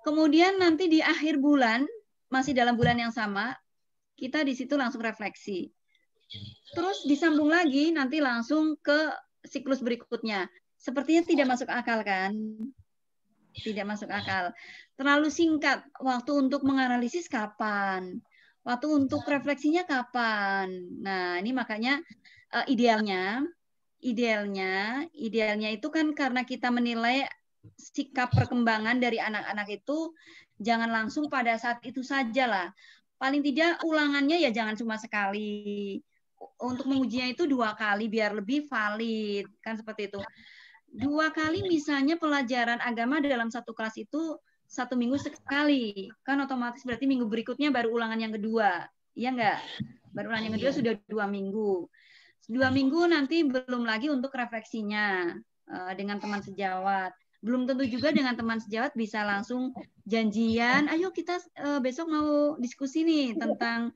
Kemudian nanti di akhir bulan, masih dalam bulan yang sama, kita di situ langsung refleksi. Terus disambung lagi, nanti langsung ke siklus berikutnya. Sepertinya tidak masuk akal kan? Tidak masuk akal. Terlalu singkat. Waktu untuk menganalisis kapan? Waktu untuk refleksinya kapan? Nah, ini makanya idealnya itu kan karena kita menilai sikap perkembangan dari anak-anak itu jangan langsung pada saat itu saja lah. Paling tidak ulangannya ya jangan cuma sekali. Untuk mengujinya itu 2 kali biar lebih valid. Kan seperti itu. 2 kali misalnya pelajaran agama dalam satu kelas itu 1 minggu sekali. Kan otomatis berarti minggu berikutnya baru ulangan yang kedua. Iya enggak? Baru ulangan yang kedua sudah 2 minggu. 2 minggu nanti belum lagi untuk refleksinya dengan teman sejawat. Belum tentu juga dengan teman sejawat bisa langsung janjian, ayo kita besok mau diskusi nih tentang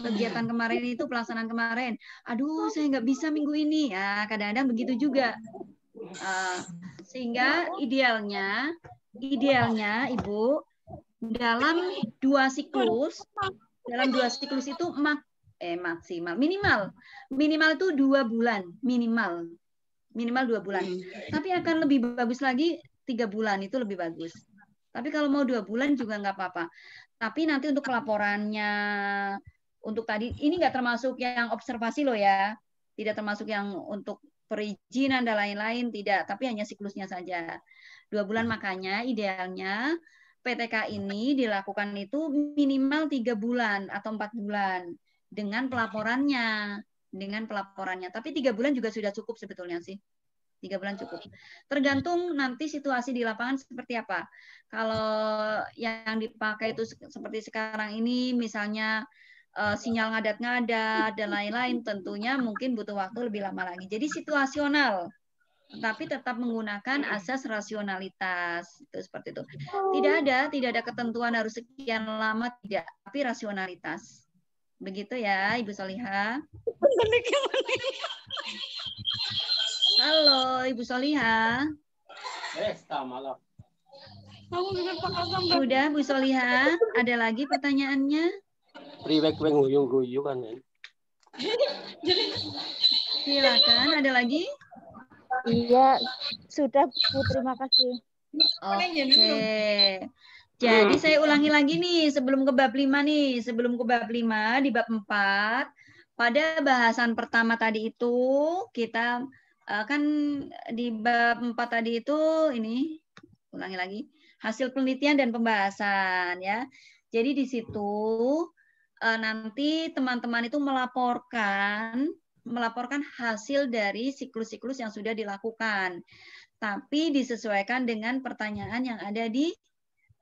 kegiatan kemarin itu, pelaksanaan kemarin. Aduh, saya nggak bisa minggu ini. Ya, kadang-kadang begitu juga. Sehingga idealnya Ibu dalam 2 siklus itu maksimal minimal itu 2 bulan minimal 2 bulan. Tapi akan lebih bagus lagi 3 bulan, itu lebih bagus. Tapi kalau mau 2 bulan juga nggak apa-apa. Tapi nanti untuk pelaporannya, untuk tadi ini nggak termasuk yang observasi loh ya, tidak termasuk yang untuk perizinan dan lain-lain, tidak, tapi hanya siklusnya saja. 2 bulan, makanya idealnya PTK ini dilakukan itu minimal 3 bulan atau 4 bulan dengan pelaporannya. Tapi 3 bulan juga sudah cukup sebetulnya sih. 3 bulan cukup. Tergantung nanti situasi di lapangan seperti apa. Kalau yang dipakai itu seperti sekarang ini, misalnya sinyal ngadat-ngadat dan lain-lain, tentunya mungkin butuh waktu lebih lama lagi. Jadi situasional, tapi tetap menggunakan asas rasionalitas. Itu seperti itu. Tidak ada ketentuan harus sekian lama, tidak, tapi rasionalitas. Begitu ya, Ibu Solihah. Halo, Ibu Solihah. Sudah, Bu Solihah. Ada lagi pertanyaannya? Silakan, ada lagi? Iya, sudah Bu, terima kasih. Oke. Jadi saya ulangi lagi nih sebelum ke bab 5 nih. Sebelum ke bab 5 di bab 4 pada bahasan pertama tadi itu kita kan di bab 4 tadi itu ini ulangi lagi hasil penelitian dan pembahasan ya. Jadi di situ nanti teman-teman itu melaporkan hasil dari siklus-siklus yang sudah dilakukan. Tapi disesuaikan dengan pertanyaan yang ada di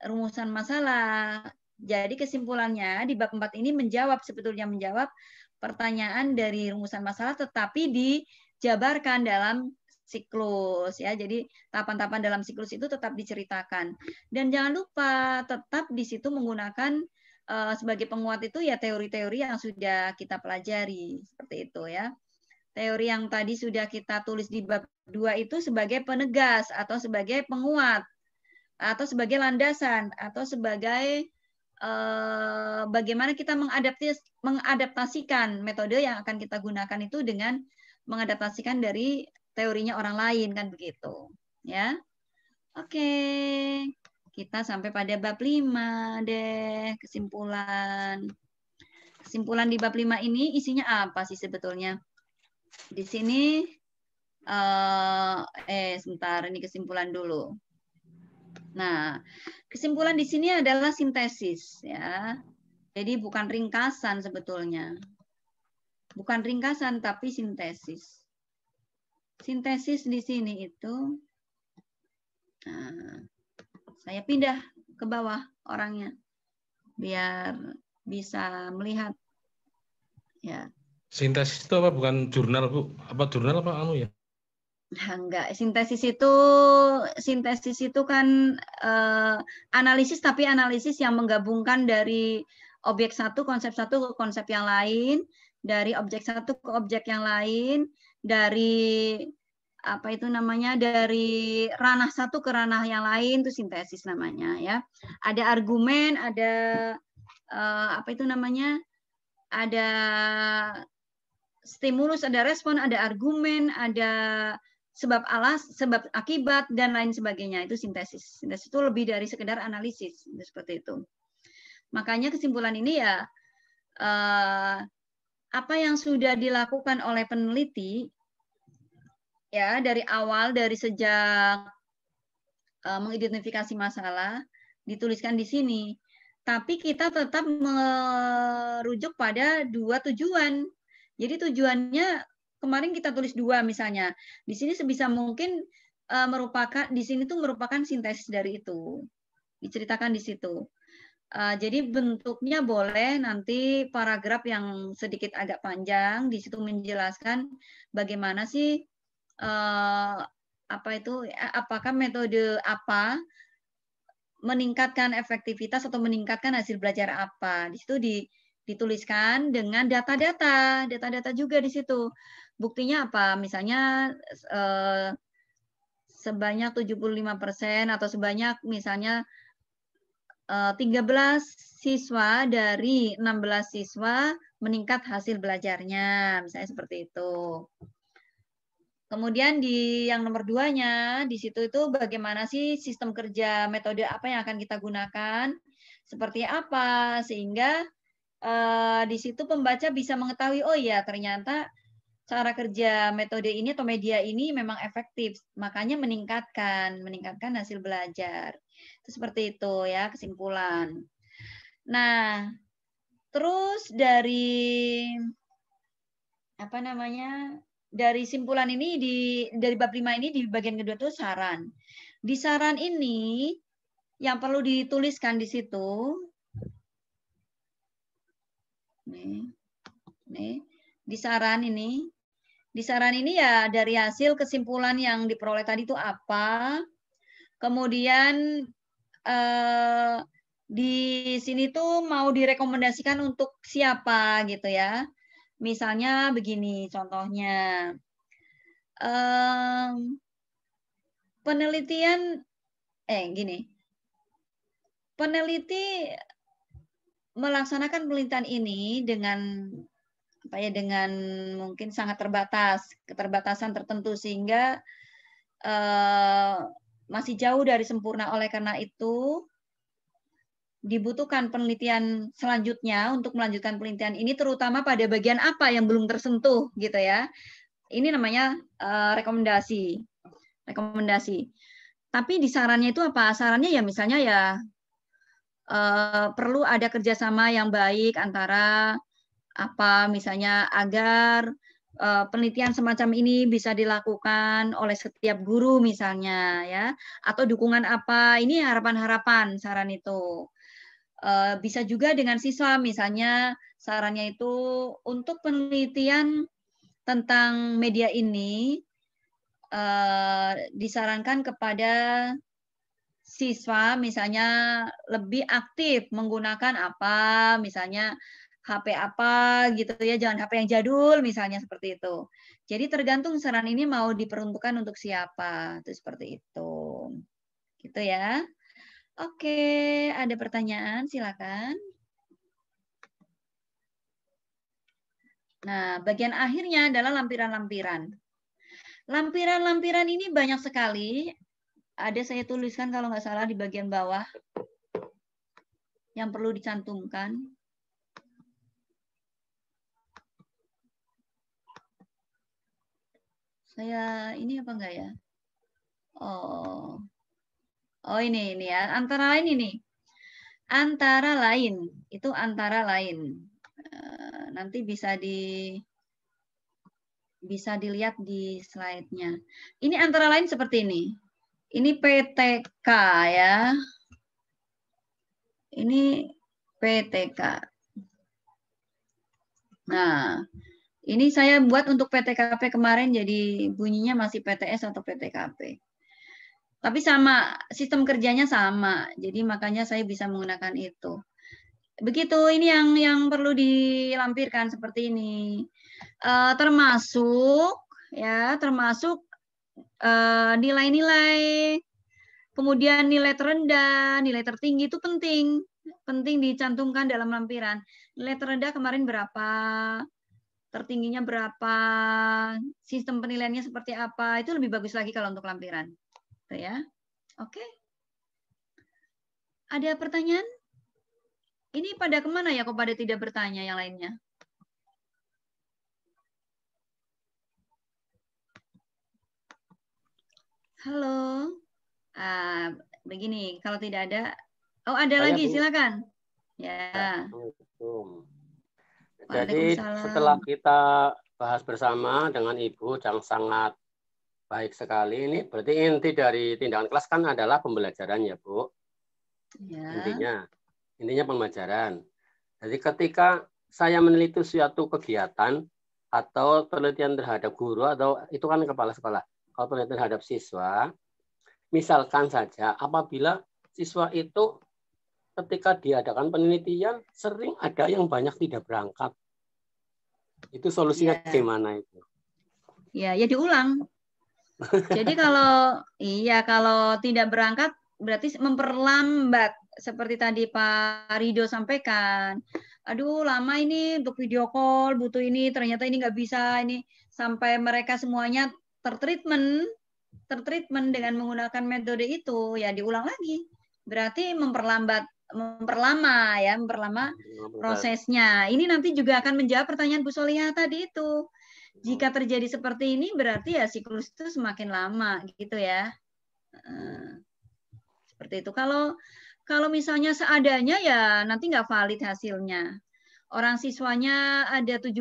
rumusan masalah. Jadi kesimpulannya di bab 4 ini sebetulnya menjawab pertanyaan dari rumusan masalah tetapi dijabarkan dalam siklus ya. Jadi tahapan-tahapan dalam siklus itu tetap diceritakan. Dan jangan lupa tetap di situ menggunakan sebagai penguat itu ya teori-teori yang sudah kita pelajari seperti itu ya. Teori yang tadi sudah kita tulis di bab 2 itu sebagai penegas atau sebagai penguat atau sebagai landasan atau sebagai bagaimana kita mengadaptasikan metode yang akan kita gunakan itu dengan mengadaptasikan dari teorinya orang lain kan begitu ya. Oke. Kita sampai pada bab 5 deh kesimpulan. Kesimpulan di bab 5 ini isinya apa sih sebetulnya? Di sini sebentar ini kesimpulan dulu. Nah, kesimpulan di sini adalah sintesis ya. Jadi bukan ringkasan sebetulnya. Bukan ringkasan tapi sintesis. Sintesis di sini itu saya pindah ke bawah orangnya biar bisa melihat ya. Sintesis itu apa? Bukan jurnal, Bu? Apa jurnal apa anu ya? Enggak, sintesis itu kan analisis tapi analisis yang menggabungkan dari objek satu ke konsep yang lain, dari objek satu ke objek yang lain, dari dari ranah satu ke ranah yang lain itu sintesis namanya ya. Ada argumen, ada ada stimulus, ada respon, ada argumen, ada sebab akibat dan lain sebagainya. Itu sintesis. Sintesis itu lebih dari sekedar analisis, seperti itu. Makanya kesimpulan ini ya apa yang sudah dilakukan oleh peneliti ya dari awal, dari sejak mengidentifikasi masalah dituliskan di sini. Tapi kita tetap merujuk pada dua tujuan. Jadi tujuannya kemarin kita tulis 2 misalnya. Di sini sebisa mungkin merupakan sintesis dari itu. Diceritakan di situ. Jadi bentuknya boleh nanti paragraf yang sedikit agak panjang di situ menjelaskan bagaimana sih apakah metode apa meningkatkan efektivitas atau meningkatkan hasil belajar apa. Di situ dituliskan dengan data-data juga di situ. Buktinya apa? Misalnya sebanyak 75% atau sebanyak misalnya 13 siswa dari 16 siswa meningkat hasil belajarnya, misalnya seperti itu. Kemudian di yang nomor 2-nya, di situ itu bagaimana sih sistem kerja metode apa yang akan kita gunakan, seperti apa, sehingga di situ pembaca bisa mengetahui, oh ya ternyata cara kerja metode ini atau media ini memang efektif, makanya meningkatkan hasil belajar. Itu seperti itu ya kesimpulan. Nah, terus dari dari simpulan ini dari bab 5 ini di bagian kedua itu saran. Di saran ini yang perlu dituliskan di situ di saran ini ya dari hasil kesimpulan yang diperoleh tadi itu apa, kemudian di sini tuh mau direkomendasikan untuk siapa gitu ya. Misalnya begini contohnya. Penelitian gini. Peneliti melaksanakan penelitian ini dengan dengan mungkin sangat keterbatasan tertentu sehingga masih jauh dari sempurna. Oleh karena itu dibutuhkan penelitian selanjutnya untuk melanjutkan penelitian ini, terutama pada bagian apa yang belum tersentuh gitu ya. Ini namanya rekomendasi. Tapi di sarannya itu apa? Sarannya ya misalnya ya perlu ada kerjasama yang baik antara misalnya agar penelitian semacam ini bisa dilakukan oleh setiap guru misalnya ya, atau dukungan apa, ini harapan-harapan saran itu. Bisa juga dengan siswa misalnya sarannya itu untuk penelitian tentang media ini disarankan kepada siswa misalnya lebih aktif menggunakan misalnya HP apa gitu ya, jangan HP yang jadul misalnya seperti itu. Jadi tergantung saran ini mau diperuntukkan untuk siapa, itu seperti itu. Gitu ya. Oke, ada pertanyaan silakan. Nah, bagian akhirnya adalah lampiran-lampiran. Lampiran-lampiran ini banyak sekali. Ada saya tuliskan kalau nggak salah di bagian bawah yang perlu dicantumkan. Saya ini apa enggak ya? Oh ini ya. Antara lain ini. Antara lain itu antara lain. Nanti bisa dilihat di slide-nya. Ini antara lain seperti ini. Ini PTK ya. Ini PTK. Nah, ini saya buat untuk PTKP kemarin, jadi bunyinya masih PTS atau PTKP. Tapi sama, sistem kerjanya sama. Jadi makanya saya bisa menggunakan itu. Begitu, ini yang perlu dilampirkan seperti ini. Termasuk nilai-nilai, kemudian nilai terendah, nilai tertinggi itu penting dicantumkan dalam lampiran. Nilai terendah kemarin berapa, tertingginya berapa, sistem penilaiannya seperti apa, itu lebih bagus lagi kalau untuk lampiran. Gitu ya. Oke. Ada pertanyaan? Ini pada kemana ya kok pada tidak bertanya yang lainnya? Halo. Begini, kalau tidak ada, ada lagi, silakan. Ya. Jadi setelah kita bahas bersama dengan Ibu yang sangat baik sekali, ini berarti inti dari tindakan kelas kan adalah pembelajaran ya Bu. Ya. Intinya pembelajaran. Jadi ketika saya meneliti suatu kegiatan atau penelitian terhadap guru atau itu kan kepala sekolah, kalau penelitian terhadap siswa, misalkan saja apabila siswa itu ketika diadakan penelitian sering ada yang banyak tidak berangkat, itu solusinya gimana itu? Ya diulang. Jadi kalau tidak berangkat berarti memperlambat seperti tadi Pak Rido sampaikan. Aduh lama ini untuk video call, butuh ini, ternyata ini nggak bisa ini, sampai mereka semuanya tertreatment dengan menggunakan metode itu, ya diulang lagi. Berarti memperlama prosesnya. Ini nanti juga akan menjawab pertanyaan Bu Solihah tadi itu. Jika terjadi seperti ini berarti ya siklus itu semakin lama gitu ya. Seperti itu. Kalau misalnya seadanya ya nanti nggak valid hasilnya. Orang siswanya ada 17,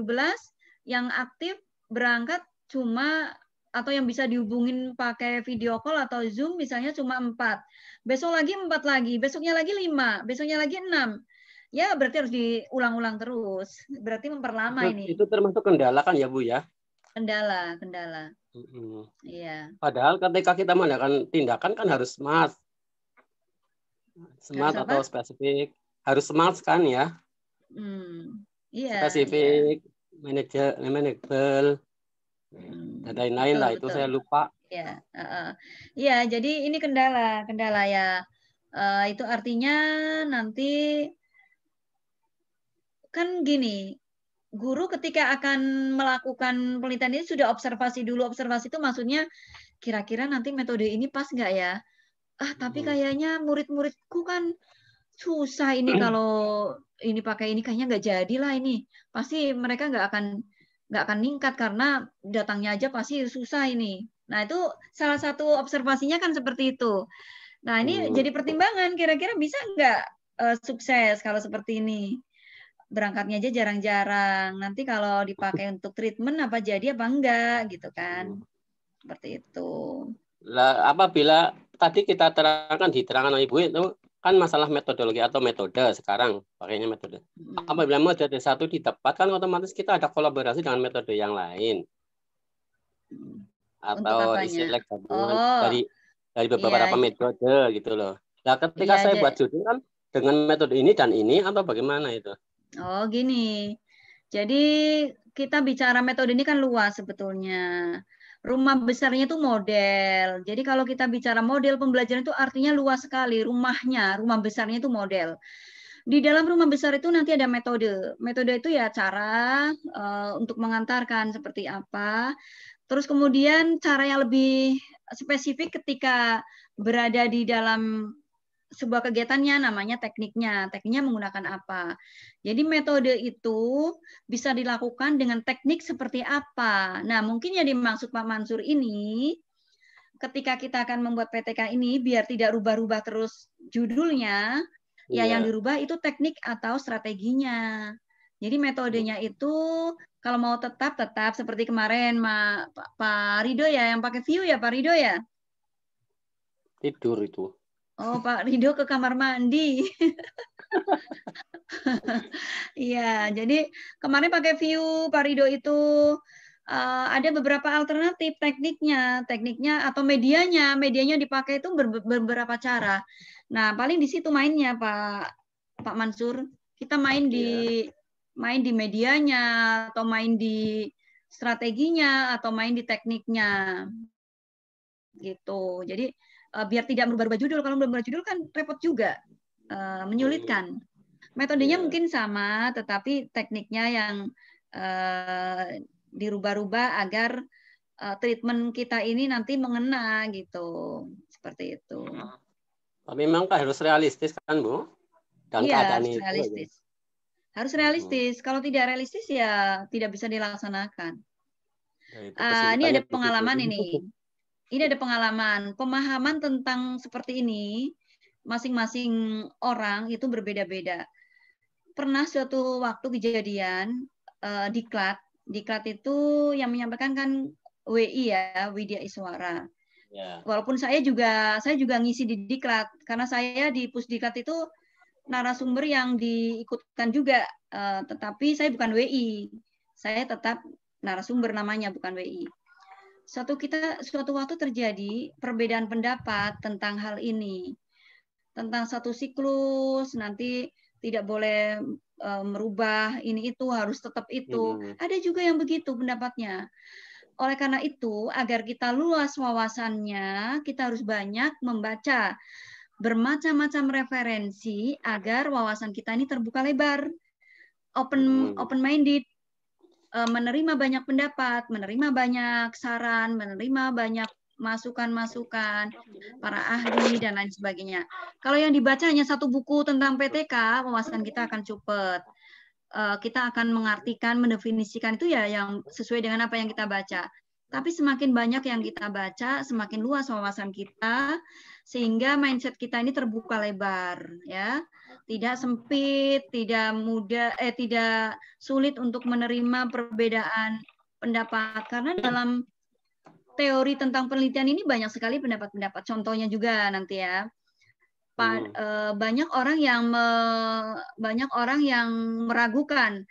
yang aktif berangkat cuma atau yang bisa dihubungin pakai video call atau Zoom misalnya cuma 4. Besok lagi 4 lagi, besoknya lagi 5, besoknya lagi 6. Ya berarti harus diulang-ulang terus. Berarti memperlama ini. Itu termasuk kendala kan ya Bu ya? Kendala. Iya. Padahal ketika kita mengadakan tindakan kan harus Smart atau spesifik? Harus smart kan ya? Iya. Spesifik, manageable, dan lain-lain lah. Itu saya lupa. Ya, ya. Jadi ini kendala ya. Itu artinya nanti kan gini, guru ketika akan melakukan penelitian ini sudah observasi dulu. Observasi itu maksudnya kira-kira nanti metode ini pas nggak ya? Tapi kayaknya murid-muridku kan susah ini kalau ini pakai ini kayaknya nggak jadilah ini. Pasti mereka nggak akan ningkat karena datangnya aja pasti susah ini. Nah, itu salah satu observasinya kan seperti itu. Nah, ini jadi pertimbangan kira-kira bisa nggak sukses kalau seperti ini. Berangkatnya aja jarang-jarang. Nanti kalau dipakai untuk treatment apa jadi apa enggak gitu kan. Seperti itu. Lah, apabila tadi kita diterangkan oleh Ibu itu kan masalah metodologi atau metode sekarang pakainya metode. Apabila metode satu didapat kan otomatis kita ada kolaborasi dengan metode yang lain. Atau istilah gabungan dari beberapa metode gitu loh. Nah, ketika saya buat judul kan dengan metode ini dan ini atau bagaimana itu? Oh, gini. Jadi kita bicara metode ini kan luas sebetulnya. Rumah besarnya itu model. Jadi kalau kita bicara model pembelajaran itu artinya luas sekali. Rumah besarnya itu model. Di dalam rumah besar itu nanti ada metode. Metode itu ya cara untuk mengantarkan seperti apa. Terus kemudian cara yang lebih spesifik ketika berada di dalam sebuah kegiatannya namanya tekniknya. Tekniknya menggunakan apa. Jadi metode itu bisa dilakukan dengan teknik seperti apa. Nah, mungkin yang dimaksud Pak Mansur ini, ketika kita akan membuat PTK ini, biar tidak rubah-rubah terus judulnya, ya yang dirubah itu teknik atau strateginya. Jadi metodenya itu kalau mau tetap seperti kemarin Pak Rido ya, yang pakai view ya Pak Rido ya? Tidur itu. Oh, Pak Rido ke kamar mandi. Iya, jadi kemarin pakai view Pak Rido itu ada beberapa alternatif tekniknya atau medianya dipakai itu beberapa cara. Nah, paling di situ mainnya Pak Mansur. Kita main di medianya atau main di strateginya atau main di tekniknya. Gitu. Jadi biar tidak merubah judul. Kalau merubah judul kan repot juga, menyulitkan. Metodenya mungkin sama, tetapi tekniknya yang dirubah-rubah agar treatment kita ini nanti mengena gitu. Seperti itu. Tapi memang harus realistis kan, Bu? Dan iya, harus realistis. Harus realistis. Kalau tidak realistis ya tidak bisa dilaksanakan. Ini ada pengalaman ini. Ini ada pengalaman, pemahaman tentang seperti ini, masing-masing orang itu berbeda-beda. Pernah suatu waktu kejadian diklat itu yang menyampaikan kan WI ya, Widya Iswara. Yeah. Walaupun saya juga ngisi di diklat, karena saya di Pusdiklat itu narasumber yang diikutkan juga, tetapi saya bukan WI, saya tetap narasumber namanya, bukan WI. Suatu waktu terjadi perbedaan pendapat tentang hal ini, tentang satu siklus nanti tidak boleh merubah ini itu, harus tetap itu. Ada juga yang begitu pendapatnya. Oleh karena itu, agar kita luas wawasannya, kita harus banyak membaca bermacam-macam referensi agar wawasan kita ini terbuka lebar, open minded. Menerima banyak pendapat, menerima banyak saran, menerima banyak masukan-masukan para ahli dan lain sebagainya. Kalau yang dibaca hanya satu buku tentang PTK, wawasan kita akan cepat. Kita akan mengartikan, mendefinisikan itu ya yang sesuai dengan apa yang kita baca. Tapi semakin banyak yang kita baca, semakin luas wawasan kita, sehingga mindset kita ini terbuka lebar, ya. Tidak sempit, tidak sulit untuk menerima perbedaan pendapat. Karena dalam teori tentang penelitian ini banyak sekali pendapat-pendapat. Contohnya juga nanti ya, banyak orang yang meragukan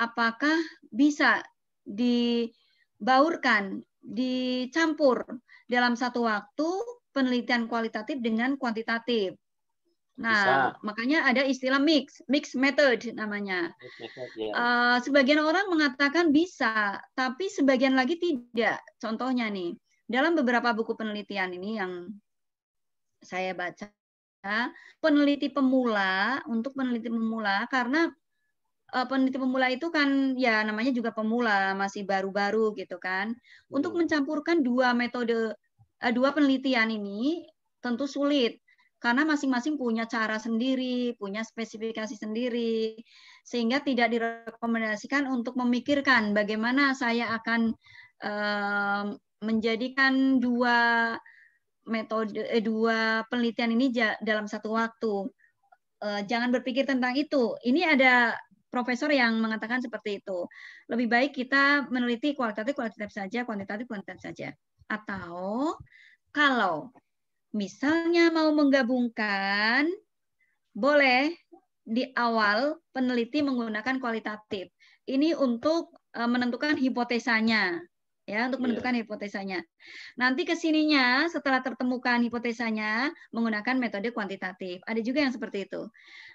apakah bisa dibaurkan, dicampur dalam satu waktu penelitian kualitatif dengan kuantitatif. Nah, makanya ada istilah mix method namanya. Sebagian orang mengatakan bisa, tapi sebagian lagi tidak. Contohnya nih, dalam beberapa buku penelitian ini yang saya baca, peneliti pemula, untuk peneliti pemula, karena peneliti pemula itu kan ya namanya juga pemula, masih baru-baru gitu kan. Untuk mencampurkan dua metode, dua penelitian ini tentu sulit. Karena masing-masing punya cara sendiri, punya spesifikasi sendiri, sehingga tidak direkomendasikan untuk memikirkan bagaimana saya akan menjadikan dua metode, dua penelitian ini dalam satu waktu. Jangan berpikir tentang itu. Ini ada profesor yang mengatakan seperti itu. Lebih baik kita meneliti kualitatif saja, kuantitatif saja. Atau kalau misalnya mau menggabungkan, boleh di awal peneliti menggunakan kualitatif. Ini untuk menentukan hipotesanya, ya, untuk menentukan hipotesanya. Nanti kesininya setelah tertemukan hipotesanya menggunakan metode kuantitatif. Ada juga yang seperti itu.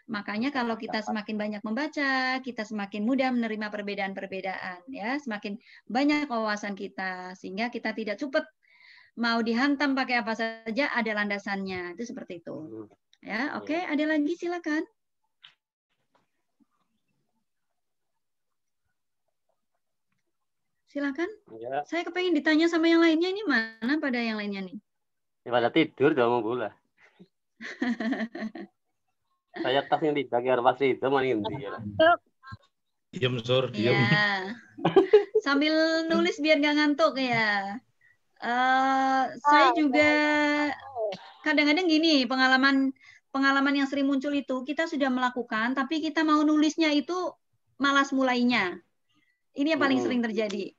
Makanya kalau kita semakin banyak membaca, kita semakin mudah menerima perbedaan-perbedaan, ya, semakin banyak wawasan kita, sehingga kita tidak cepat mau dihantam pakai apa saja, ada landasannya. Itu seperti itu. Ya, oke, ada lagi silakan. Silakan. Ya. Saya kepengen ditanya sama yang lainnya, ini mana pada yang lainnya nih? Ya, pada tidur udah mau bola. Saya tas yang tidak kira pasti itu mana yang dia. Diam, Sur, diam. Ya. Sambil nulis biar nggak ngantuk ya. Saya juga kadang-kadang gini, pengalaman yang sering muncul itu kita sudah melakukan, tapi kita mau nulisnya itu malas mulainya. Ini yang paling sering terjadi.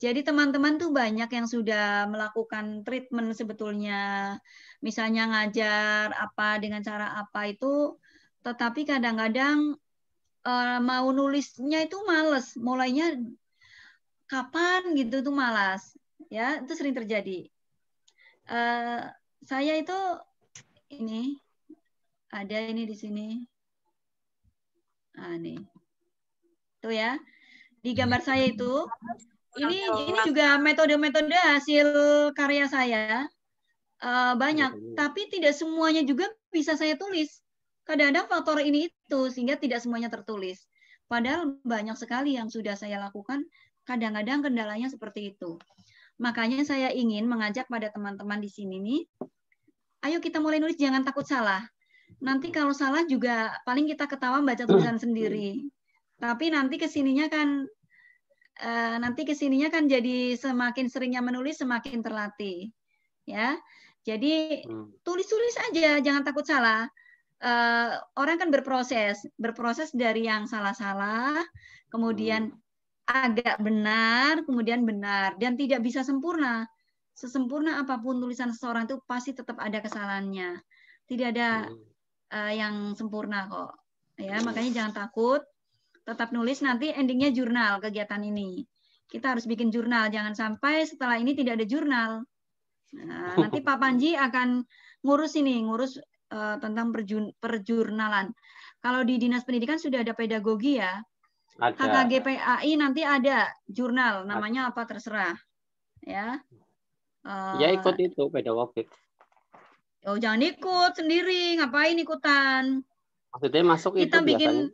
Jadi teman-teman tuh banyak yang sudah melakukan treatment sebetulnya, misalnya ngajar apa dengan cara apa itu, tetapi kadang-kadang mau nulisnya itu malas, mulainya kapan gitu tuh malas. Ya, itu sering terjadi. Saya itu ini ada ini di sini. Nih. Tuh ya. Di gambar saya itu ini juga metode-metode hasil karya saya. Banyak, tapi tidak semuanya juga bisa saya tulis. Kadang-kadang faktor ini itu sehingga tidak semuanya tertulis. Padahal banyak sekali yang sudah saya lakukan, kadang-kadang kendalanya seperti itu. Makanya saya ingin mengajak pada teman-teman di sini nih, ayo kita mulai nulis, jangan takut salah. Nanti kalau salah juga paling kita ketawa baca tulisan sendiri. Tapi nanti kesininya kan jadi semakin seringnya menulis semakin terlatih, ya. Jadi tulis-tulis aja, jangan takut salah. Orang kan berproses dari yang salah-salah, kemudian agak benar, kemudian benar, dan tidak bisa sempurna. Sesempurna apapun tulisan seseorang itu pasti tetap ada kesalahannya. Tidak ada yang sempurna kok. Ya, makanya jangan takut, tetap nulis. Nanti endingnya jurnal kegiatan ini. Kita harus bikin jurnal, jangan sampai setelah ini tidak ada jurnal. Nah, nanti Pak Panji akan ngurus tentang perjurnalan. Kalau di Dinas Pendidikan sudah ada pedagogi ya. KKGPAI nanti ada jurnal, namanya apa terserah, ya. Ya ikut itu pedagogi. Oh jangan ikut sendiri, ngapain ikutan? Maksudnya masuk itu biasanya.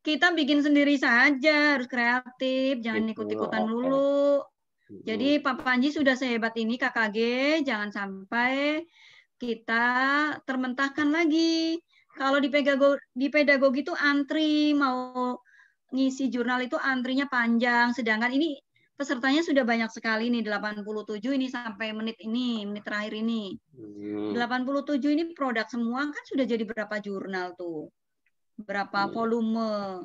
Kita bikin sendiri saja, harus kreatif, jangan ikut-ikutan dulu. Jadi Pak Panji sudah sehebat ini KKG, jangan sampai kita termentahkan lagi. Kalau di pedagogi itu antri mau ngisi jurnal itu antrinya panjang, sedangkan ini pesertanya sudah banyak sekali nih, 87 ini sampai menit terakhir ini. 87 ini produk semua kan sudah jadi berapa jurnal tuh. Berapa volume.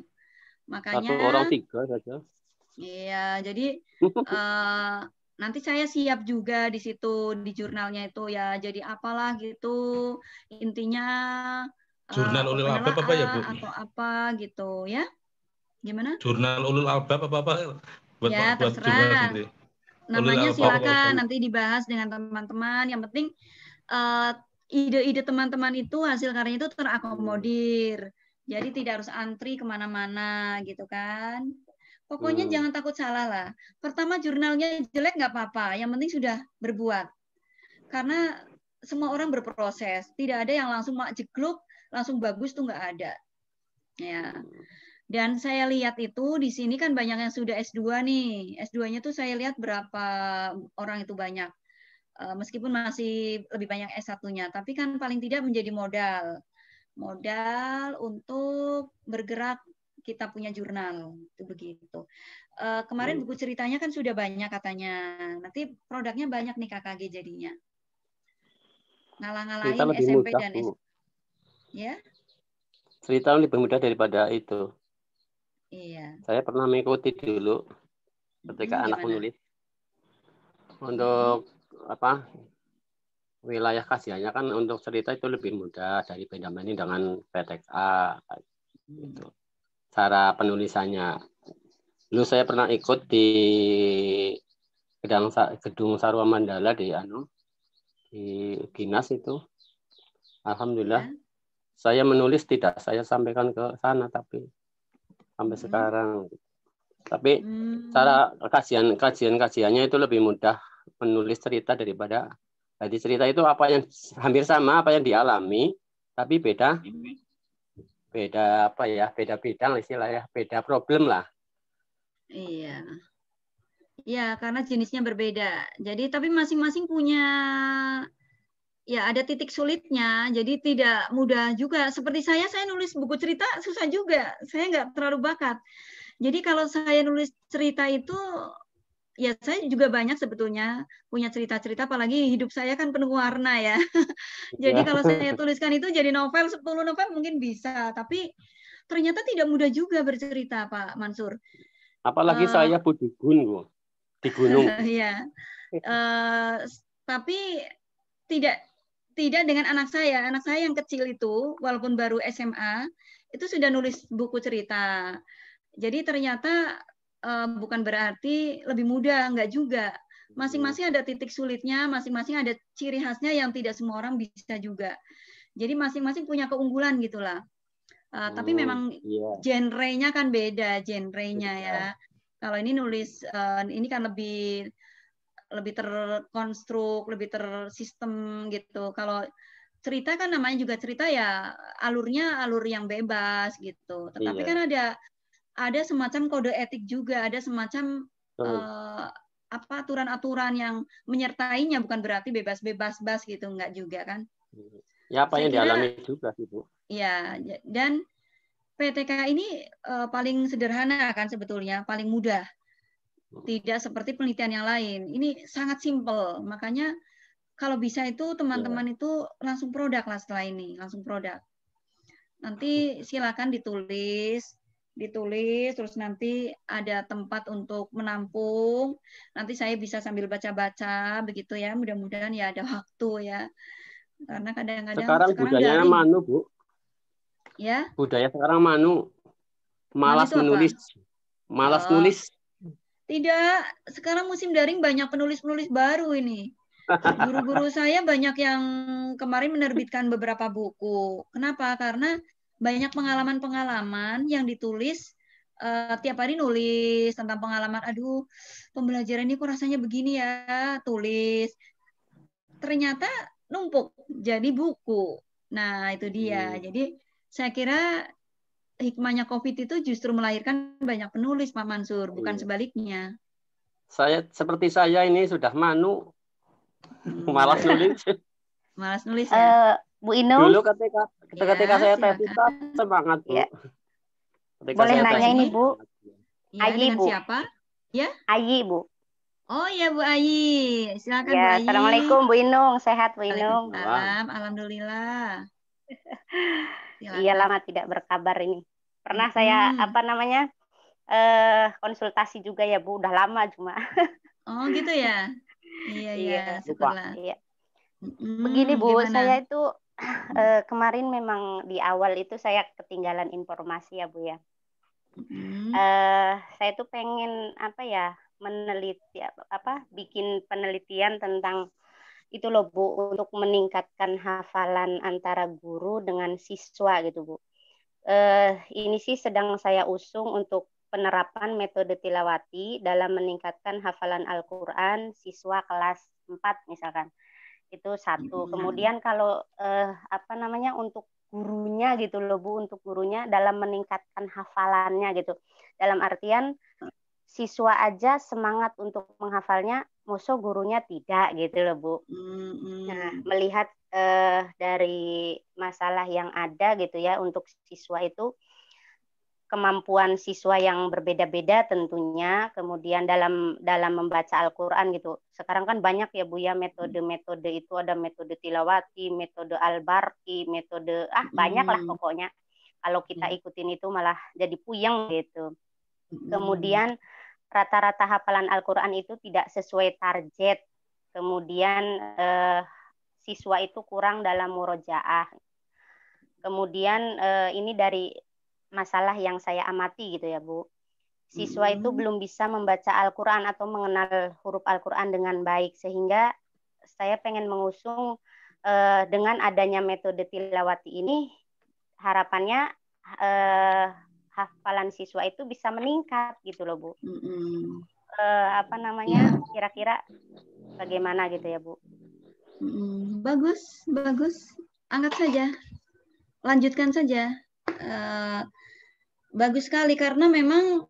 Makanya 1 orang 3 saja. Iya, jadi nanti saya siap juga di situ di jurnalnya itu ya, jadi apalah gitu. Intinya jurnal ulul albab apa ya, Bu? Atau apa gitu ya. Gimana? Jurnal ulul albab apa? Ya, terserah. Namanya silakan nanti dibahas dengan teman-teman. Yang penting ide-ide teman-teman itu, hasil karyanya itu terakomodir. Jadi tidak harus antri kemana-mana gitu kan. Pokoknya jangan takut salah lah. Pertama jurnalnya jelek nggak apa-apa, yang penting sudah berbuat. Karena semua orang berproses, tidak ada yang langsung jegluk, langsung bagus tuh nggak ada. Ya. Dan saya lihat itu di sini kan banyak yang sudah S2 nih. S2-nya tuh saya lihat berapa orang itu banyak. Meskipun masih lebih banyak S1-nya, tapi kan paling tidak menjadi modal untuk bergerak kita punya jurnal, itu begitu. Kemarin buku ceritanya kan sudah banyak katanya, nanti produknya banyak nih KKG jadinya. Ngalah-ngalahin SMP mudah, dan SMP. Ya? Cerita lebih mudah daripada itu. Iya. Saya pernah mengikuti dulu ketika anak menulis untuk apa wilayah kajiannya kan untuk cerita itu lebih mudah dari dibanding dengan PTKA gitu. Cara penulisannya. Dulu saya pernah ikut di gedung Sarwa Mandala di Ginas itu. Alhamdulillah saya menulis tidak saya sampaikan ke sana tapi sampai sekarang. Tapi cara kajiannya itu lebih mudah menulis cerita daripada jadi cerita itu apa yang hampir sama apa yang dialami tapi beda apa ya, beda bidang istilahnya, beda problem lah. Iya. Ya, karena jenisnya berbeda. Jadi tapi masing-masing punya ya ada titik sulitnya. Jadi tidak mudah juga. Seperti saya nulis buku cerita susah juga. Saya nggak terlalu bakat. Jadi kalau saya nulis cerita itu ya saya juga banyak sebetulnya punya cerita-cerita, apalagi hidup saya kan penuh warna ya. Jadi kalau saya tuliskan itu jadi novel, 10 novel mungkin bisa, tapi ternyata tidak mudah juga bercerita, Pak Mansur. Apalagi saya di gunung. Iya. Tapi tidak dengan anak saya. Anak saya yang kecil itu, walaupun baru SMA, itu sudah nulis buku cerita. Jadi ternyata bukan berarti lebih mudah, enggak juga. Masing-masing ada titik sulitnya, masing-masing ada ciri khasnya yang tidak semua orang bisa juga. Jadi masing-masing punya keunggulan gitulah. Tapi memang genre-nya kan beda, genre-nya ya. Kalau ini nulis, ini kan lebih terkonstruk, lebih tersistem gitu. Kalau cerita kan namanya juga cerita ya, alurnya alur yang bebas gitu. Tetapi kan ada semacam kode etik juga, ada semacam aturan-aturan yang menyertainya, bukan berarti bebas-bebas gitu, enggak juga kan? Ya apa yang dialami juga sih Bu. Ya, dan PTK ini paling sederhana kan sebetulnya, paling mudah. Tidak seperti penelitian yang lain. Ini sangat simpel, makanya kalau bisa itu teman-teman itu langsung produk lah setelah ini, langsung produk. Nanti silakan ditulis, terus nanti ada tempat untuk menampung. Nanti saya bisa sambil baca-baca begitu ya. Mudah-mudahan ya ada waktu ya. Karena kadang-kadang sekarang budayanya manu, Bu. Ya. Budaya sekarang manu. Malas menulis. Malas nulis. Tidak, sekarang musim daring banyak penulis-penulis baru ini. Guru-guru saya banyak yang kemarin menerbitkan beberapa buku. Kenapa? Karena banyak pengalaman-pengalaman yang ditulis, tiap hari nulis tentang pengalaman, aduh pembelajaran ini kok rasanya begini ya, tulis. Ternyata numpuk jadi buku. Nah itu dia. Jadi saya kira hikmahnya COVID itu justru melahirkan banyak penulis, Pak Mansur, bukan sebaliknya. Seperti saya ini sudah manu, malas nulis. Malas nulis ya. Bu Inung. Dulu ketika saya tesis semangat Bu. Ya. Boleh nanya ini Bu. Ya, Ayi dengan Bu. Siapa? Ya. Ayi Bu. Oh ya Bu Ayi, silakan Bu Ayi. Assalamualaikum Bu Inung, sehat Bu Inung. Waalaikumsalam, alhamdulillah. Iya lama tidak berkabar ini. Pernah saya konsultasi juga ya Bu, udah lama cuma. Oh gitu ya. Iya, syukurlah. Iya. Begini Bu, gimana? Saya itu kemarin memang di awal itu saya ketinggalan informasi ya Bu ya. Saya tuh pengen meneliti bikin penelitian tentang itu loh Bu, untuk meningkatkan hafalan antara guru dengan siswa gitu Bu. Ini sih sedang saya usung untuk penerapan metode tilawati dalam meningkatkan hafalan Al-Quran siswa kelas 4 misalkan. Itu satu. Kemudian kalau untuk gurunya gitu loh Bu, untuk gurunya dalam meningkatkan hafalannya gitu. Dalam artian siswa aja semangat untuk menghafalnya, musuh gurunya tidak gitu loh Bu. Nah, melihat dari masalah yang ada gitu ya untuk siswa itu, kemampuan siswa yang berbeda-beda tentunya, kemudian dalam membaca Al-Quran gitu. Sekarang kan banyak ya Bu ya metode-metode itu, ada metode tilawati, metode al-barqi, metode banyak lah pokoknya. Kalau kita ikutin itu malah jadi puyeng gitu. Kemudian rata-rata hafalan Al-Quran itu tidak sesuai target. Kemudian siswa itu kurang dalam murojaah. Kemudian ini dari masalah yang saya amati gitu ya Bu. Siswa itu belum bisa membaca Al-Quran atau mengenal huruf Al-Quran dengan baik, sehingga saya pengen mengusung dengan adanya metode tilawati ini, harapannya hafalan siswa itu bisa meningkat gitu loh Bu. Kira-kira bagaimana gitu ya Bu? Bagus, bagus. Angkat saja, lanjutkan saja. Bagus sekali, karena memang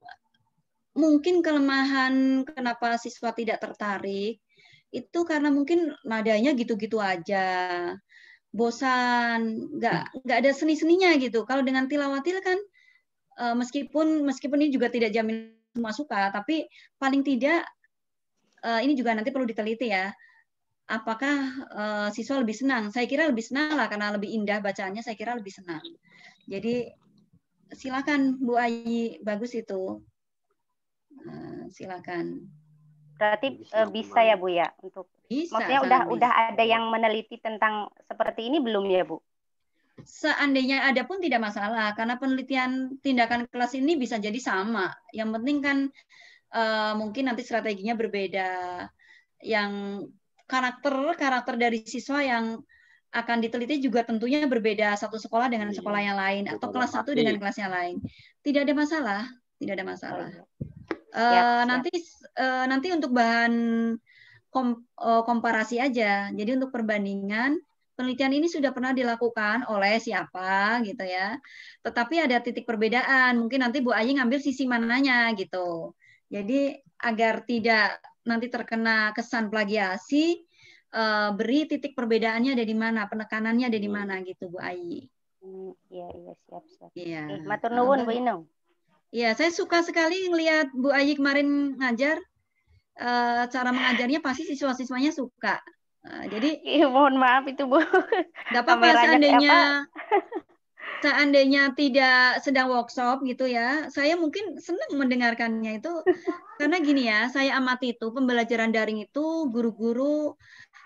mungkin kelemahan kenapa siswa tidak tertarik itu karena mungkin nadanya gitu-gitu aja, bosan, nggak ada seni-seninya gitu. Kalau dengan tilawatil kan meskipun ini juga tidak jamin semua suka, tapi paling tidak ini juga nanti perlu diteliti ya. Apakah siswa lebih senang? Saya kira lebih senang lah, karena lebih indah bacaannya, saya kira lebih senang. Jadi silakan Bu Ayi, bagus itu. Silakan. Berarti bisa ya Bu ya untuk. Bisa, maksudnya udah ada yang meneliti tentang seperti ini belum ya Bu? Seandainya ada pun tidak masalah, karena penelitian tindakan kelas ini bisa jadi sama. Yang penting kan mungkin nanti strateginya berbeda. Yang karakter dari siswa yang akan diteliti juga tentunya berbeda, satu sekolah dengan sekolah yang lain, atau kelas satu dengan kelas yang lain. Tidak ada masalah, tidak ada masalah. Nanti untuk bahan komparasi aja. Jadi untuk perbandingan, penelitian ini sudah pernah dilakukan oleh siapa gitu ya. Tetapi ada titik perbedaan. Mungkin nanti Bu Ayi ngambil sisi mananya gitu. Jadi agar tidak nanti terkena kesan plagiasi, beri titik perbedaannya ada di mana, penekanannya ada di mana gitu Bu Ayi. Iya, siap. Iya. Matur nuwun Bu Inung. Iya, saya suka sekali melihat Bu Ayi kemarin ngajar. Cara mengajarnya pasti siswa-siswanya suka. Jadi mohon maaf itu Bu. Nggak apa-apa seandainya tidak sedang workshop gitu ya. Saya mungkin senang mendengarkannya itu karena gini ya, saya amati itu pembelajaran daring itu guru-guru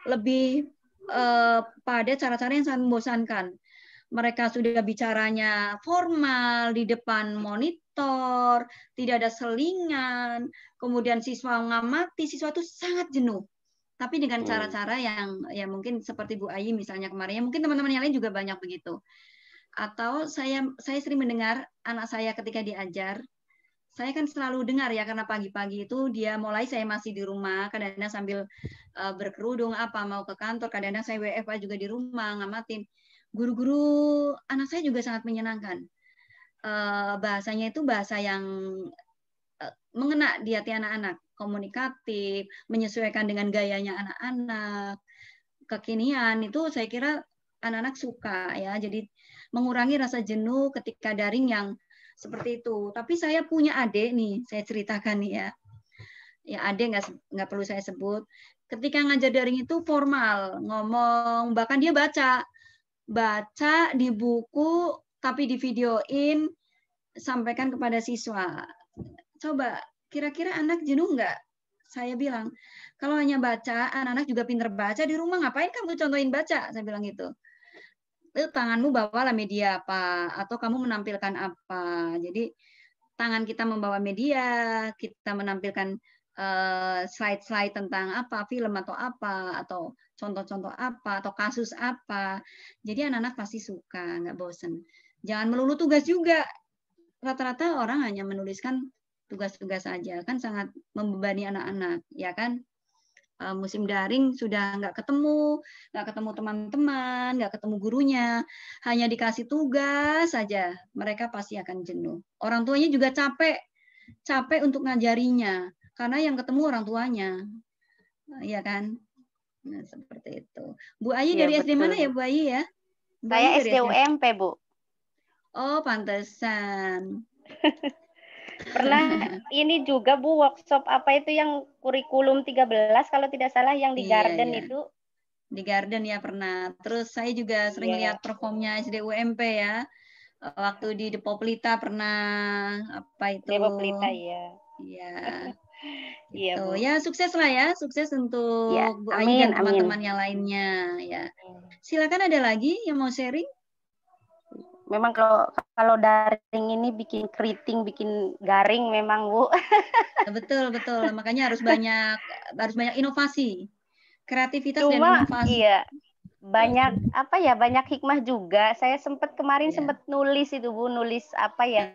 lebih pada cara-cara yang sangat membosankan. Mereka sudah bicaranya formal di depan monitor, tidak ada selingan, kemudian siswa mengamati, siswa itu sangat jenuh. Tapi dengan cara-cara yang ya mungkin seperti Bu Ayi misalnya kemarin, ya mungkin teman-teman yang lain juga banyak begitu. Atau saya sering mendengar anak saya ketika diajar, saya kan selalu dengar ya, karena pagi-pagi itu dia mulai, saya masih di rumah, kadang-kadang sambil berkerudung mau ke kantor, kadang-kadang saya WFH juga di rumah ngamatin. Guru-guru anak saya juga sangat menyenangkan. Bahasanya itu bahasa yang mengena di hati anak-anak, komunikatif, menyesuaikan dengan gayanya anak-anak, kekinian, itu saya kira anak-anak suka ya. Jadi mengurangi rasa jenuh ketika daring yang seperti itu. Tapi saya punya adik nih, saya ceritakan nih ya. Ya adik nggak perlu saya sebut. Ketika ngajar daring itu formal, ngomong, bahkan dia baca di buku, tapi di videoin, sampaikan kepada siswa. Coba, kira-kira anak jenuh nggak? Saya bilang, kalau hanya baca, anak-anak juga pinter baca, di rumah ngapain kamu contohin baca? Saya bilang gitu. Tanganmu bawalah media apa, atau kamu menampilkan apa. Jadi tangan kita membawa media, kita menampilkan slide-slide tentang apa, film atau contoh-contoh apa, atau kasus apa. Jadi anak-anak pasti suka, nggak bosen. Jangan melulu tugas juga. Rata-rata orang hanya menuliskan tugas-tugas saja, kan sangat membebani anak-anak, ya kan? Musim daring sudah nggak ketemu teman-teman, nggak ketemu gurunya, hanya dikasih tugas saja, mereka pasti akan jenuh. Orang tuanya juga capek untuk ngajarinya, karena yang ketemu orang tuanya, ya kan? Nah, seperti itu. Bu Ayi dari SD mana ya, Bu Ayi ya? Saya SD UMP, Bu. Oh, pantesan. Pernah ini juga Bu, workshop apa itu yang kurikulum 13 kalau tidak salah yang di Garden itu. Di Garden ya pernah. Terus saya juga sering lihat performnya SD UMP ya. Waktu di Depo Pelita pernah apa itu? Depo Pelita ya. Iya. Iya, gitu. Bu. Ya, sukses lah ya. Sukses untuk ya, Bu Ayi dan teman-teman yang lainnya ya. Silakan, ada lagi yang mau sharing? Memang kalau daring ini bikin keriting, bikin garing memang, Bu. Betul. Makanya harus banyak inovasi. Kreativitas dan inovasi. Iya. Banyak banyak hikmah juga. Saya kemarin sempat nulis itu, Bu, nulis apa ya?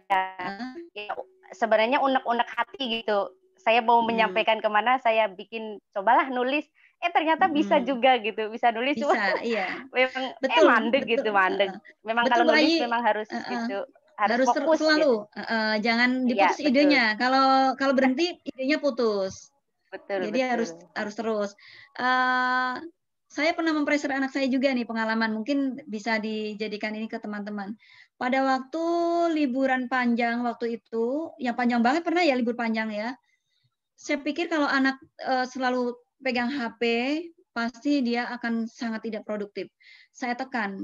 Sebenarnya unek-unek hati gitu. Saya mau menyampaikan kemana, saya cobalah nulis. Ternyata bisa juga gitu, bisa nulis. Bisa, iya. Memang betul, mandek. Memang betul, kalau nulis Ayi, memang harus gitu, harus fokus selalu. Gitu. Jangan diputus idenya. Kalau berhenti idenya putus. Betul. Jadi harus terus. Saya pernah mempressure anak saya juga nih, pengalaman mungkin bisa dijadikan ini ke teman-teman. Pada waktu liburan panjang waktu itu, yang panjang banget pernah ya libur panjang ya. Saya pikir kalau anak selalu pegang HP, pasti dia akan sangat tidak produktif. Saya tekan,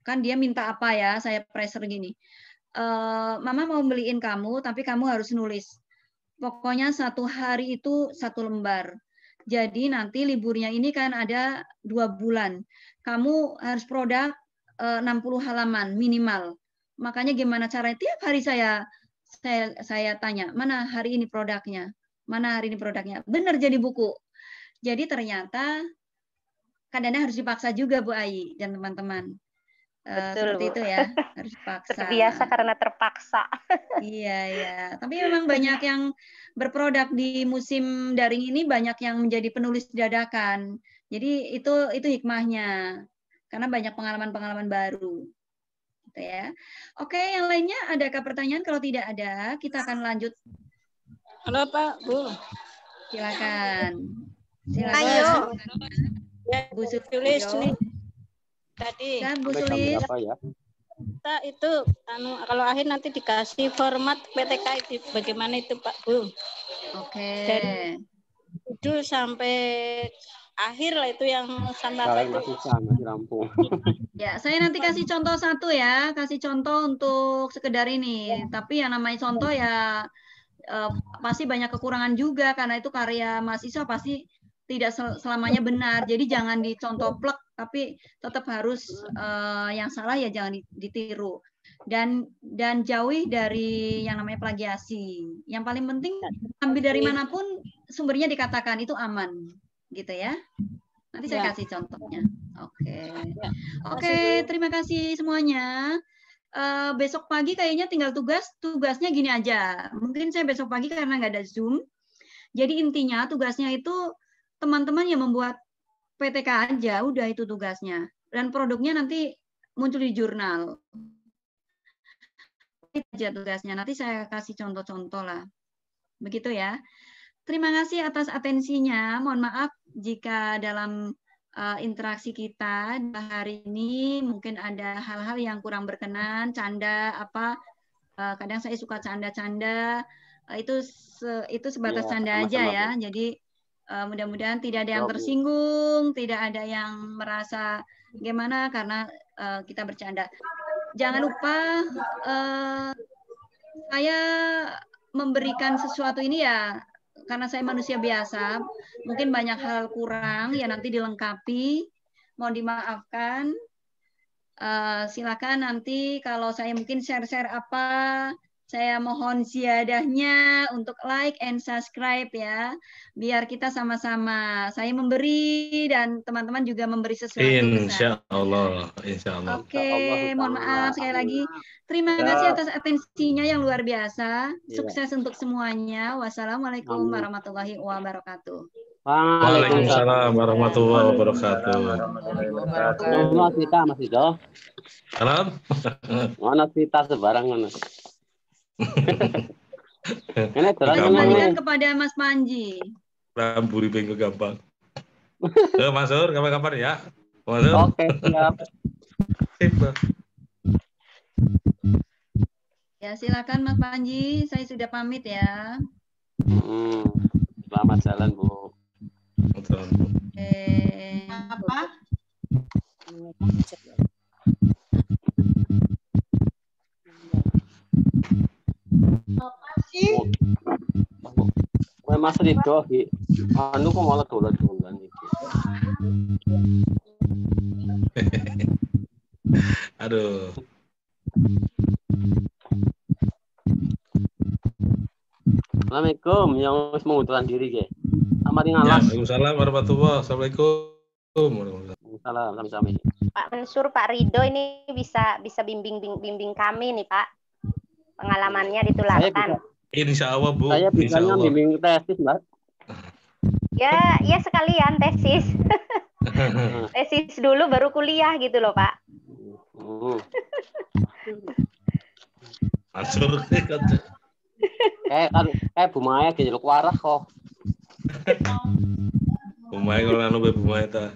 kan dia minta apa ya, saya pressure gini. Mama mau beliin kamu, tapi kamu harus nulis. Pokoknya 1 hari itu 1 lembar. Jadi nanti liburnya ini kan ada 2 bulan. Kamu harus produk 60 halaman minimal. Makanya gimana caranya? Tiap hari saya tanya, mana hari ini produknya? Mana hari ini produknya? Benar jadi buku. Jadi ternyata kadang-kadang harus dipaksa juga Bu Ayi dan teman-teman. Seperti Bu. Itu ya, harus dipaksa. Terbiasa karena terpaksa. Iya. Tapi memang banyak yang berproduk di musim daring ini, banyak yang menjadi penulis dadakan. Jadi itu hikmahnya. Karena banyak pengalaman-pengalaman baru. Gitu ya. Oke, yang lainnya adakah pertanyaan? Kalau tidak ada, kita akan lanjut. Halo Pak, Bu. Silakan. Ayo. Bu Sulis nih. Tadi. Dan Bu Sulis. Kita itu kalau akhir nanti dikasih format PTK itu bagaimana itu Pak Bu? Oke. Dari itu sampai akhir lah itu yang sampai apa itu? Masih rampung. Ya, saya nanti kasih contoh satu ya, kasih contoh untuk sekedar ini. Tapi yang namanya contoh ya pasti banyak kekurangan juga karena itu karya mahasiswa pasti tidak selamanya benar. Jadi jangan dicontoh plek, tapi tetap harus yang salah ya jangan ditiru. Dan jauhi dari yang namanya plagiasi. Yang paling penting ambil dari manapun sumbernya dikatakan itu aman, gitu ya. Nanti saya kasih contohnya. Oke, terima kasih semuanya. Besok pagi kayaknya tinggal tugasnya gini aja. Mungkin saya besok pagi karena nggak ada Zoom. Jadi intinya tugasnya itu teman-teman yang membuat PTK aja, udah itu tugasnya. Dan produknya nanti muncul di jurnal. Itu aja tugasnya. Nanti saya kasih contoh-contoh lah. Begitu ya. Terima kasih atas atensinya. Mohon maaf jika dalam interaksi kita hari ini mungkin ada hal-hal yang kurang berkenan, canda apa. Kadang saya suka canda-canda. Itu sebatas canda aja ya. Jadi mudah-mudahan tidak ada yang tersinggung, tidak ada yang merasa gimana karena kita bercanda. Jangan lupa saya memberikan sesuatu ini ya karena saya manusia biasa, mungkin banyak hal kurang ya nanti dilengkapi, mohon dimaafkan. Silakan nanti kalau saya mungkin share-share apa Saya mohon ziadahnya untuk like and subscribe ya, biar kita sama-sama. Saya memberi dan teman-teman juga memberi sesuatu. Insya Allah. Oke, mohon maaf sekali lagi. Terima kasih atas atensinya yang luar biasa. Sukses untuk semuanya. Wassalamualaikum warahmatullahi wabarakatuh. Waalaikumsalam warahmatullahi wabarakatuh. Mana cerita Mas Ido? Salam. Mana cerita sebarangan. Ini kembalikan kepada Mas Panji. Ramburi bengko gampang. Mas Sur, kapan-kapan ya. Mas Sur. Oke, siap. Ya, silakan Mas Panji. Saya sudah pamit ya. Selamat jalan, Bu. Apa? Mas Ridho, anu kok malah dolan-dolan iki. Aduh. Assalamualaikum, yang wis mengundurkan diri ke. Amari ngalas. Waalaikumsalam warahmatullahi wabarakatuh. Assalamualaikum. Waalaikumsalam, sami-sami. Pak Mansur, Pak Ridho ini bisa bimbing kami nih Pak. Pengalamannya ditularkan. Insya Allah Bu. Saya bisanya bimbing tesis, Mbak. Ya sekalian tesis. Tesis dulu baru kuliah gitu loh Pak. Mansur. Kayak Bu Maya gitu loh, warah kok. Bu Maya kalau anu Bu Maya ta.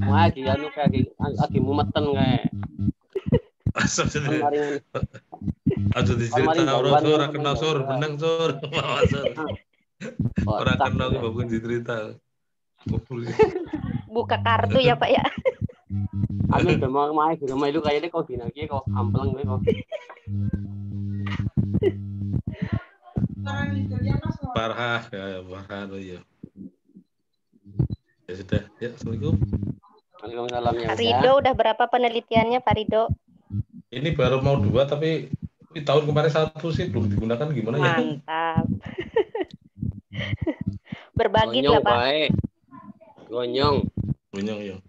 Maya iki anu kayak lagi mumeten kayak. Aduh dicerita ora kenal Sur, benang Sur. Ora kenal kok bukan dicerita. Buka kartu ya Pak ya. Anu demang Maya gitu melu kayaknya kok gini iki kok ampleng kowe kok. Parah ya, parah ya. Ya sudah, ya Assalamualaikum. Waalaikumsalam ya. Pak Ridho udah berapa penelitiannya Pak Ridho? Ini baru mau 2 tapi tahun kemarin 1 sih belum digunakan gimana ya? Mantap. Berbagi lah Pak. Gonyong ya.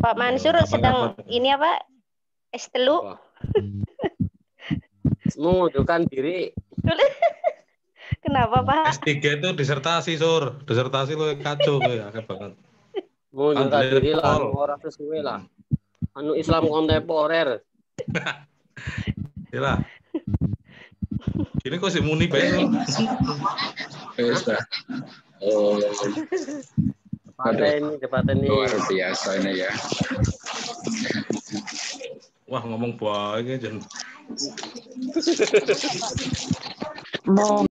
Pak Mansur sedang ini apa? S3. Mengundurkan diri. Kenapa Pak? S3 itu disertasi Sur, disertasi lo kacau kayak akeh banget. Mengundurkan diri lah, orang sesuai lah. Anu Islam kontemporer. Yalah. Ini kok si muni bae. Oh. Debat ini luar biasa ini ya. Wah ngomong bae jan.